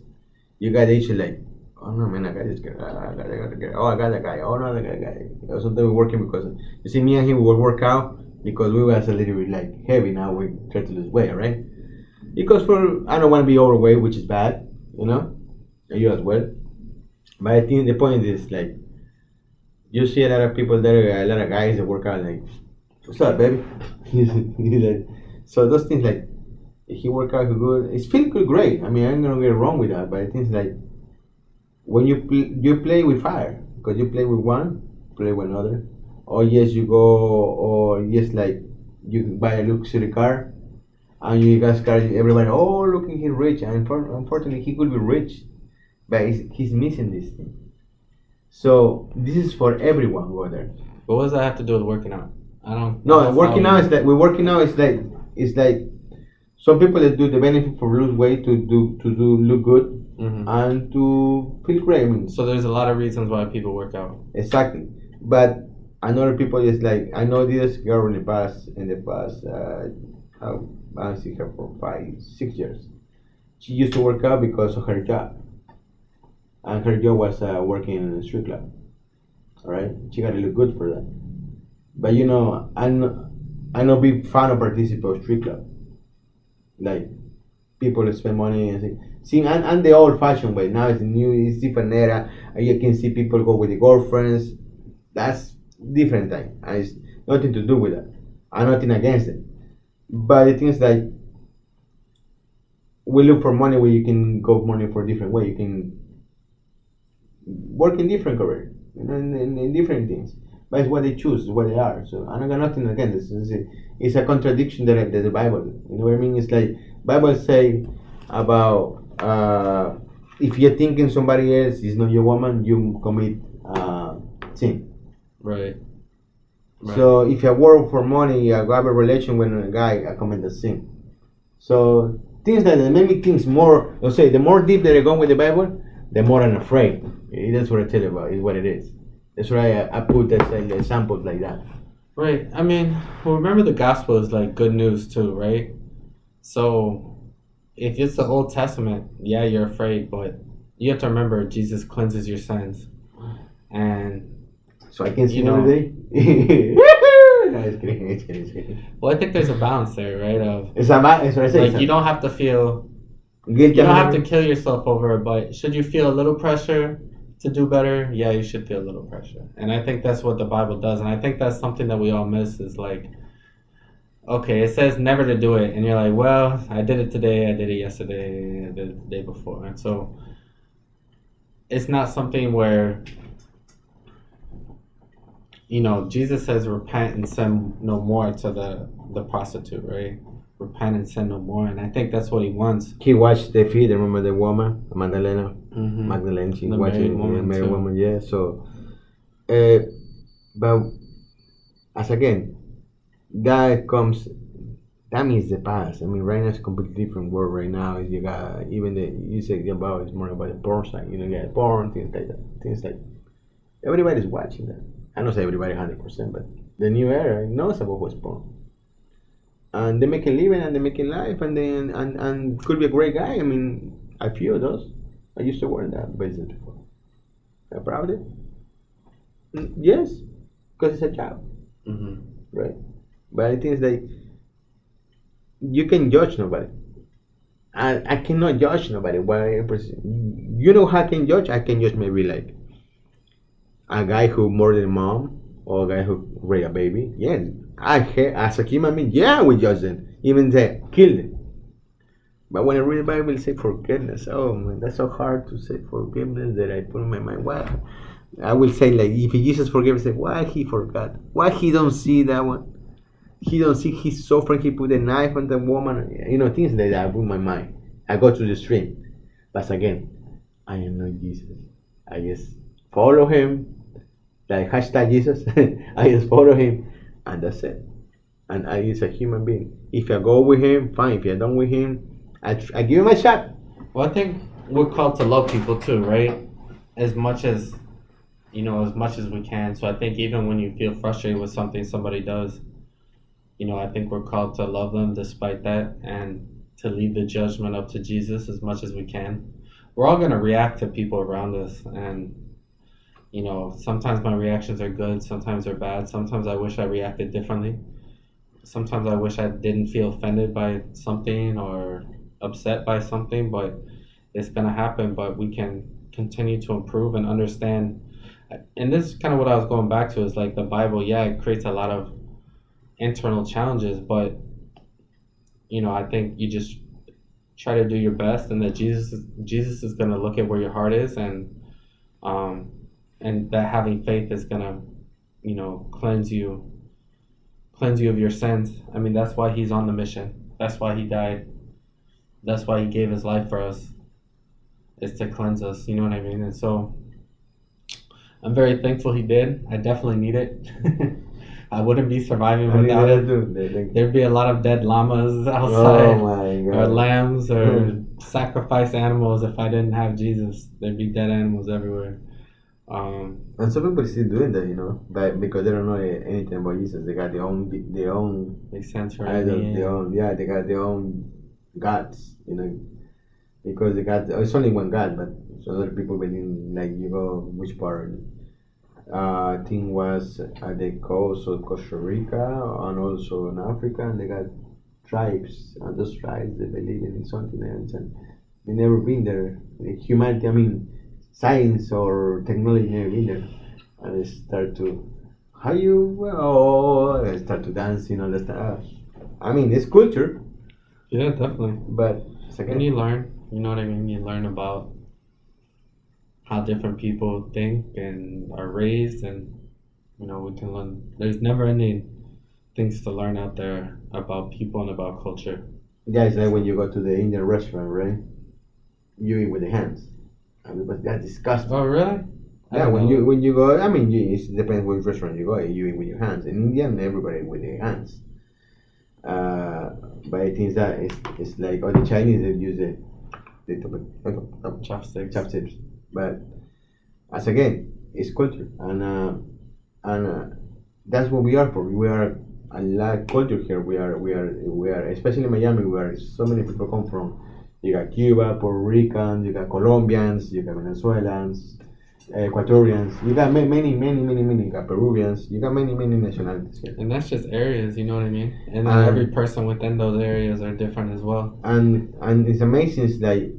you got the issue like, oh no man, I got this guy, oh I got that guy, oh no, I got that guy. Sometimes we're working because you see me and him we will work out because we was a little bit like heavy. Now we try to lose weight, right? Because for I don't want to be overweight, which is bad, and you as well. But I think the point is like you see a lot of people there, a lot of guys that work out like, what's up, baby? He's like, so those things like he work out good, it's feel good, great. I mean, I'm not gonna get wrong with that, but I think it's like when you play with fire because you play with one, play with another, or yes you go, or yes like you buy a luxury car and you guys car everybody oh looking he's rich and unfortunately he could be rich but he's missing this thing. So this is for everyone, brother. But what does that have to do with working out? I No, don't working follow out you. is like we're working out is like it's like some people that do the benefit for lose weight to do look good Hmm. and to feel great. I mean, So there's a lot of reasons why people work out. exactly. But another people is like I know this girl in the past how I see her for 5 6 years. She used to work out because of her job, and her job was working in a street club. All right, she got to look good for that. But I'm not big fan of participate of street club. Like people spend money and see and the old fashioned way. Now it's new, it's different era. And you can see people go with the girlfriends. That's different thing. And it's nothing to do with that. I'm nothing against it. But the thing is like we look for money where you can go money for a different way. You can work in different career, in different things. But it's what they choose, it's what they are. So I don't got nothing against this. It's a contradiction that the Bible. You know what I mean? It's like Bible say about if you're thinking somebody else is not your woman, you commit sin. Right. Right. So if you work for money, I have a relation with a guy, I commit a sin. So things that make me think more. Let's say the more deep that I go with the Bible, the more I'm afraid. That's what I tell you about. Is what it is. That's why I put that examples like that. Right. I mean, well, remember the gospel is like good news too, right? So if it's the Old Testament, yeah, you're afraid, but you have to remember Jesus cleanses your sins. And So I can see You know. every day. No, it's kidding. It's kidding. It's kidding. well, I think there's a balance there, right? Of It's what I say. like you don't have to feel Guilty. you don't have to kill yourself over it, but should you feel a little pressure to do better? Yeah, you should feel a little pressure. And I think that's what the Bible does. And I think that's something that we all miss is like, okay, it says never to do it. And you're like, well, I did it today, I did it yesterday, I did it the day before. And so it's not something where, Jesus says repent and sin no more to the prostitute, right? Repent and sin no more. And I think that's what he wants. He watched the feed. Remember the woman, Magdalena. Mm-hmm. Magdalene. She The watched married the woman, married too. woman. Yeah. So, uh, but as again, that comes. That means the past. I mean, right now it's a completely different world. Right now, is you got even the you said about it's more about the porn side. You get porn things like that. Things like everybody's watching that. I don't say everybody 100%, but the new era knows about what's porn. And they make a living and they make a life and then and could be a great guy. I mean, a few of those. I used to work in that business before. I'm proud of it. Yes, because it's a job, Mm-hmm. right? But I think it's like you can judge nobody. I cannot judge nobody. Why? You know how I can judge? I can judge maybe like a guy who murdered a mom or a guy who raped a baby. Yes, as a human being, yeah, we judge them. Even they kill them. But when I read the Bible, it say forgiveness. Oh man, that's so hard to say forgiveness that I put in my mind. Why? I will say like if Jesus forgives, say why he forgot? Why he don't see that one? He don't see he's suffering. He put a knife on the woman. Things like that. I put my mind. I go to the stream. But again, I am not Jesus. I just follow him like hashtag Jesus. I just follow him, and that's it. And I is a human being. If I go with him, fine. If I don't with him, I give him a shot. Well, I think we're called to love people too, right? As much as as much as we can. So I think even when you feel frustrated with something somebody does, I think we're called to love them despite that and to leave the judgment up to Jesus as much as we can. We're all going to react to people around us, and sometimes my reactions are good, sometimes they're bad. Sometimes I wish I reacted differently. Sometimes I wish I didn't feel offended by something or upset by something, but it's going to happen. But we can continue to improve and understand. And this is kind of what I was going back to is like the Bible, yeah, it creates a lot of internal challenges, but I think you just try to do your best, and that Jesus is going to look at where your heart is, um, and that having faith is going to cleanse you of your sins. I mean, that's why he's on the mission. That's why he died. That's why he gave his life for us. Is to cleanse us. You know what I mean? And so I'm very thankful he did. I definitely need it. I wouldn't be surviving I need without that it. too. There'd be a lot of dead llamas Oh outside, my or God. lambs, or sacrificed animals if I didn't have Jesus. There'd be dead animals everywhere. And some people still doing that, but because they don't know anything about Jesus, they got their own They censor idols, me. their own they got their own gods, because they got it's only one God, but so other people believe like you go which part. I think was at the coast of Costa Rica and also in Africa, and they got tribes, and those tribes they believe in something else, and they never been there. Like humanity, I mean, science or technology never been there, and they start to how you well, they start to dance, they start. I mean, it's culture, Yeah, definitely. but it's And again. you learn. You know what I mean? You learn about how different people think and are raised, and we can learn. There's never ending things to learn out there about people and about culture. Yeah, it's like when you go to the Indian restaurant, right? You eat with the hands. I mean, but that's disgusting. Oh, really? I Yeah, didn't know that. when you go, I mean, it depends which restaurant you go. You eat with your hands. In Indian, everybody with their hands. Uh, but I think that it's like all the Chinese they use the Chopsticks. chopsticks. But as again, it's culture, and that's what we are for. We are a lot of culture here. We are, especially in Miami, where so many people come from. You got Cuba, Puerto Ricans, you got Colombians, you got Venezuelans, Ecuadorians. You got many. You got Peruvians. You got many nationalities here. And that's just areas, you know what I mean? And then And every person within those areas are different as well. and it's amazing. It's like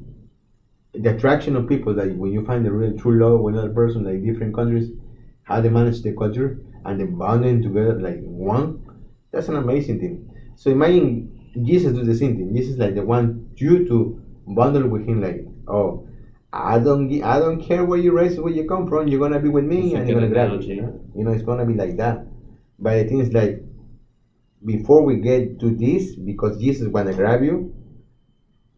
the attraction of people. Like when you find the real true love with another person, like different countries, how they manage the culture and they bonding together like one. That's an amazing thing. So imagine Jesus do the same thing. Jesus like the one you to bundle with him like, oh, I don't care where you raised, where you come from. You're gonna be with me, That's a and you're good gonna grab me. analogy. It's gonna be like that. But the thing is like before we get to this, because Jesus wanna grab you,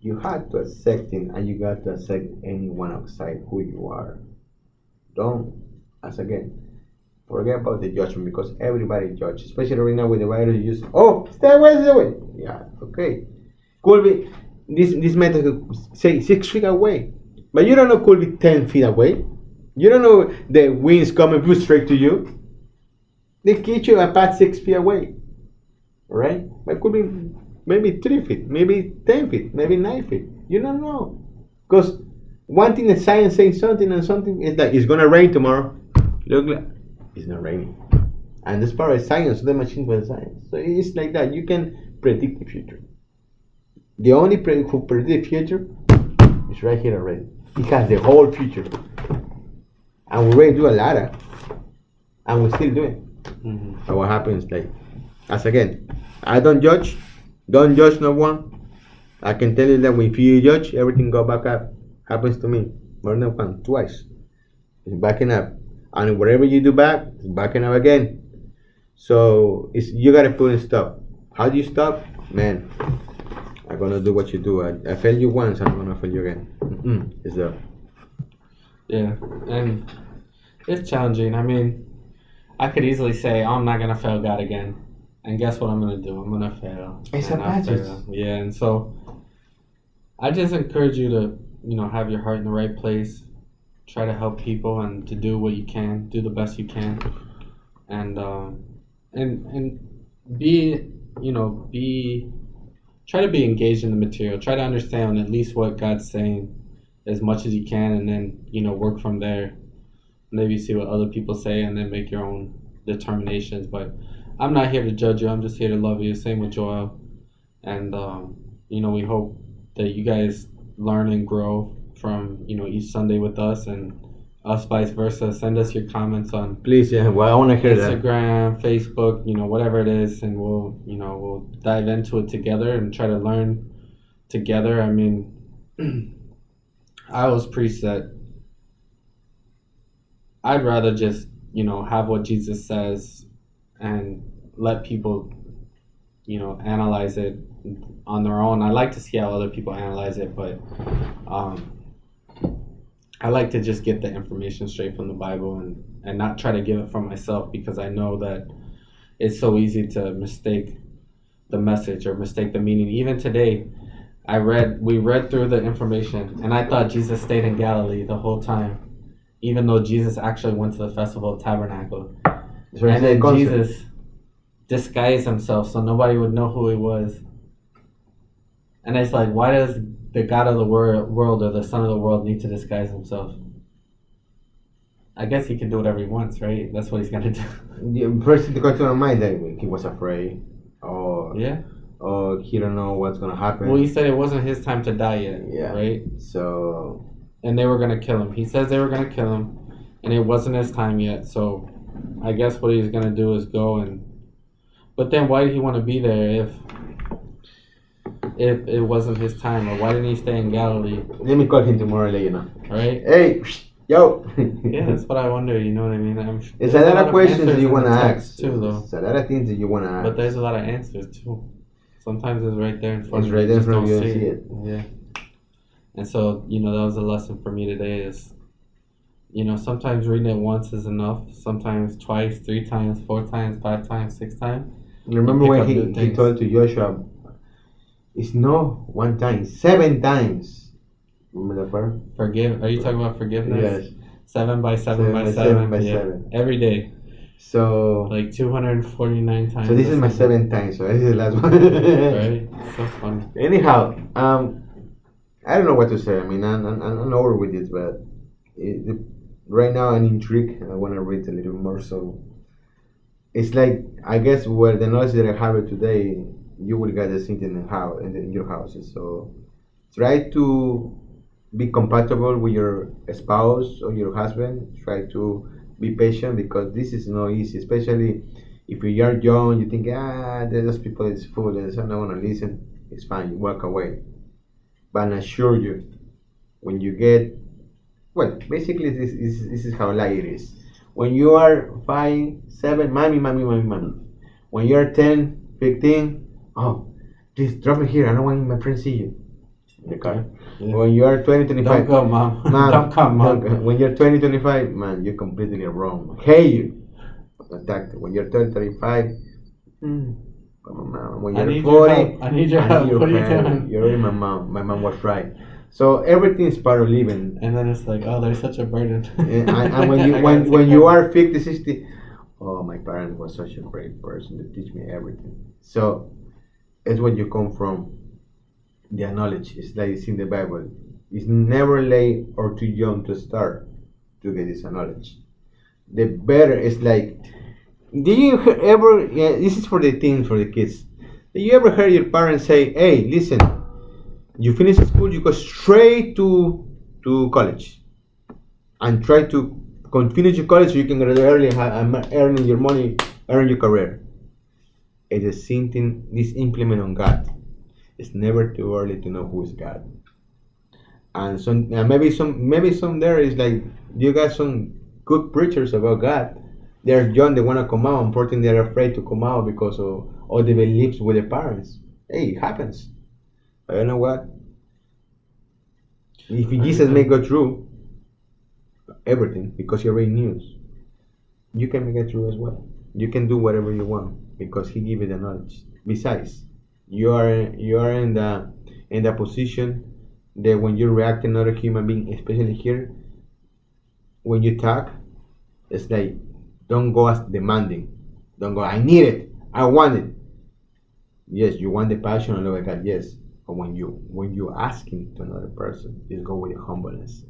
you have to accept him, and you got to accept anyone outside who you are. Don't, as again, forget about the judgment because everybody judges, especially right now with the virus. You use, oh, stay away. Yeah, okay. Could be this method could say 6 feet away, but you don't know could be 10 feet away. You don't know the wind's coming straight to you. They keep you about 6 feet away, right? But it could be maybe 3 feet, maybe 10 feet, maybe 9 feet. You don't know, because one thing that science says something and something is that it's gonna rain tomorrow. Look, like it's not raining, and that's part of science. The machine for science. So it's like that. You can predict the future. The only who predict the future is right here already. He has the whole future, and we already do a lot of, and we still do it. Mm-hmm. So what happens, like, as again, I don't judge. Don't judge no one. I can tell you that if you judge, everything go back up. Happens to me more than once, twice. It's backing up, and whatever you do back, it's backing up again. So you gotta put in stop. How do you stop, man? I'm gonna do what you do. I failed you once, I'm gonna fail you again. It's there. Yeah, and it's challenging. I mean, I could easily say, oh, I'm not gonna fail God again, and guess what I'm gonna do? I'm gonna fail, It's a and I passage. fail. Yeah, and so I just encourage you to, have your heart in the right place, try to help people, and to do what you can, do the best you can, and and be, be try to be engaged in the material. Try to understand at least what God's saying as much as you can, and then work from there. Maybe see what other people say, and then make your own determinations. But I'm not here to judge you. I'm just here to love you. Same with Joel, and we hope that you guys learn and grow from each Sunday with us, and us vice versa. Send us your comments on Please, yeah. Well, I want to hear that. Instagram, Facebook, whatever it is, and we'll dive into it together and try to learn together. I mean, I was preached that I'd rather just have what Jesus says and let people analyze it on their own. I like to see how other people analyze it, but um, I like to just get the information straight from the Bible, and not try to give it from myself, because I know that it's so easy to mistake the message or mistake the meaning. Even today, we read through the information, and I thought Jesus stayed in Galilee the whole time, even though Jesus actually went to the Festival of Tabernacles. And then Jesus disguised himself so nobody would know who he was. And it's like, why does the God of the world or the Son of the world need to disguise himself? I guess he can do whatever he wants, right? That's what he's gonna do. Yeah, first it got to my mind that he was afraid, or Yeah. or he don't know what's gonna happen. Well, he said it wasn't his time to die yet, Yeah. right? So And they were gonna kill him. He says they were gonna kill him, and it wasn't his time yet. So I guess what he's gonna do is go and. But then why did he want to be there if it wasn't his time, or why didn't he stay in Galilee? let me call him tomorrow and let you know. Right? Hey, yo. Yeah, that's what I wonder. You know what I mean? It's a lot of questions that you want to ask too, though. It's a lot of things that you want to ask. But there's a lot of answers too. Sometimes it's right there in front It's of you. right there in just front of you, don't and see see it. Yeah. And so that was a lesson for me today. Is sometimes reading it once is enough. Sometimes twice, 3 times, 4 times, 5 times, 6 times. Remember pick when up new he things. told to Joshua, it's no 1 time, 7 times. Remember that part? Forgive. Are you talking about forgiveness? Yes. 7 by 7 by 7. 7 by Yeah. 7. Every day. So Like 249 times. this is my or something. 7th time, so this is the last one. Right? So funny. Anyhow, I don't know what to say. I mean, I'm over with this, but right now I'm intrigued. I want to read a little more. So it's like, I guess, where the knowledge that I have today, you will get the same thing in your houses. So try to be compatible with your spouse or your husband. Try to be patient, because this is not easy, especially if you are young. You think, those people is fool, and so I don't want to listen. It's fine. You walk away. But I assure you, when you get, well, basically this is how life is. When you are 5, 7, mommy, mommy, mommy, mommy. When you are 10, 15, oh, please drop it here. I don't want my friends see you in the car. Yeah. When you are 20, 25, Don't go, mom. Mom, Don't come, mom. when you're 20, 25, man, you're completely wrong. Hey, you. Attack. When you're 30, 35, when I you're need 40, your help. I need your I help. need your What are you help. doing? You're already my mom. My mom was right. So everything is part of living. And then it's like, oh, there's such a burden. And when you I gotta when take you care. are 50, 60, oh, my parents was such a great person to teach me everything. So it's what you come from. The knowledge is like it's in the Bible. It's never late or too young to start to get this knowledge. The better is like. Did you ever? Yeah, this is for the teens, for the kids. Did you ever hear your parents say, "Hey, listen, you finish school, you go straight to college, and try to continue your college so you can graduate early and earning your money, earn your career." It's the same thing. This implement on God. It's never too early to know who is God. And maybe some there is like you got some good preachers about God. They're young, they want to come out. Unfortunately, they're afraid to come out because of all the beliefs with their parents. Hey, it happens. But you know what? If Jesus may go through everything, because he already knew. you can make it through as well. You can do whatever you want because He gave you the knowledge. Besides, you are in the position that when you react to another human being, especially here, when you talk, it's like don't go as demanding. Don't go. I need it. I want it. Yes, you want the passion and love of God. Yes, but when you asking to another person, just go with your humbleness.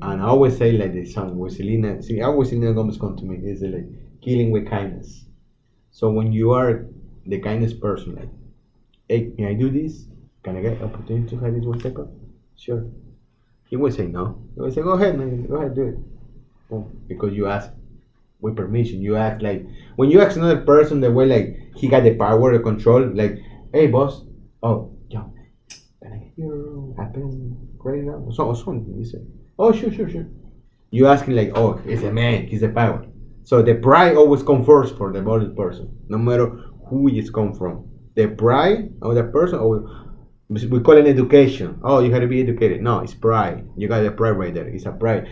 And I always say like the song with Selena. See, I always Selena Gomez come to me. Is like killing with kindness. So when you are the kindest person, like, hey, can I do this? Can I get opportunity to have this 1 second? Sure. He will say no. He will say, go ahead, man. Go ahead, do it. Boom. Because you ask with permission. You act like when you ask another person the way like he got the power, the control. Like, hey, boss. Oh, yeah. Can I get your happen right now? So something. He said, oh, sure, sure, sure. You asking like, oh, it's a man. He's the power. So the pride always comes first for the other person, no matter who it's come from. The pride of the person, or we call it education. Oh, you have to be educated. No, it's pride. You got the pride right there. It's a pride.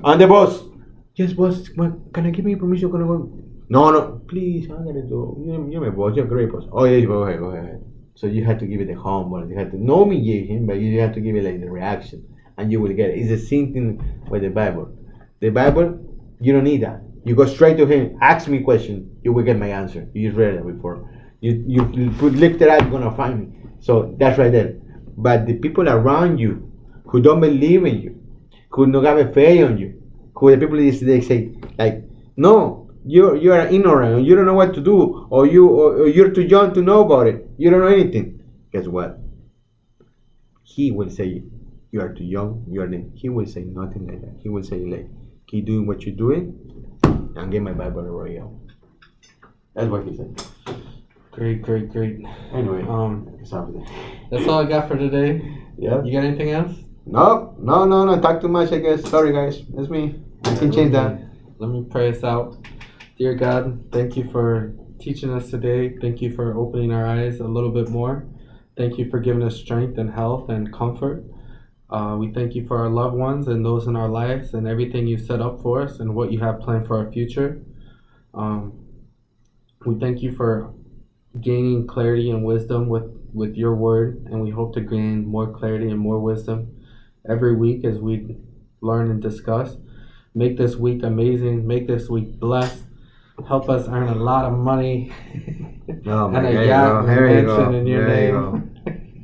And the boss, yes, boss, can I give me permission? Can I go? No, no, please, I gotta do. You're my boss. You're a great boss. Oh, yes, go ahead, go ahead. So you have to give it the humble. You have to no mediation, but you have to give it like the reaction, and you will get it. It's the same thing with the Bible. The Bible, you don't need that. You go straight to Him. Ask me a question. You will get my answer. You just read it before. You put lift it up. You're gonna find me. So that's right there. But the people around you who don't believe in you, who don't have a faith on you, who the people they say like, no, you are ignorant, you don't know what to do, or you're too young to know about it. You don't know anything. Guess what? He will say you are too young. He will say nothing like that. He will say like, keep doing what you're doing, and get my Bible royal. That's what he said. Great, great, great. Anyway, That's all I got for today. Yeah. You got anything else? No. Talk too much, I guess. Sorry, guys. That's me. I can change that. Let me pray us out. Dear God, thank you for teaching us today. Thank you for opening our eyes a little bit more. Thank you for giving us strength and health and comfort. We thank you for our loved ones and those in our lives and everything you set up for us and what you have planned for our future. We thank you for gaining clarity and wisdom with your word, and we hope to gain more clarity and more wisdom every week as we learn and discuss. Make this week amazing. Make this week blessed. Help us earn a lot of money Oh, and man, a yacht with there you go. mansion in your There you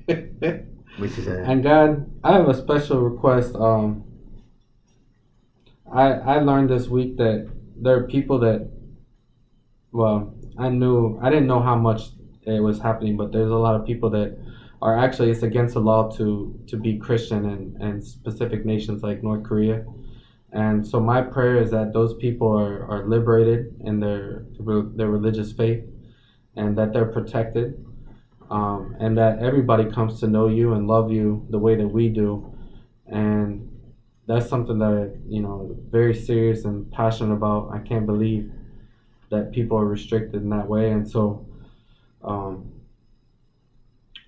name. Which is And God, I have a special request. I learned this week that there are people that, well, I didn't know how much it was happening, but there's a lot of people that are actually, it's against the law to be Christian in specific nations like North Korea. And so my prayer is that those people are liberated in their religious faith, and that they're protected, and that everybody comes to know you and love you the way that we do. And that's something that very serious and passionate about. I can't believe that people are restricted in that way, and um,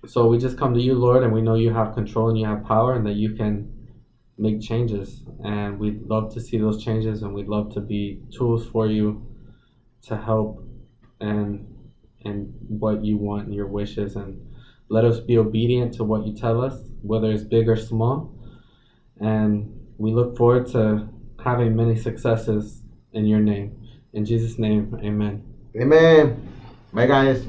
so we just come to you, Lord, and we know you have control and you have power, and that you can make changes. And we'd love to see those changes, and we'd love to be tools for you to help and what you want and your wishes, and let us be obedient to what you tell us, whether it's big or small. And we look forward to having many successes in your name. In Jesus' name, amen. Amen. Bye, guys.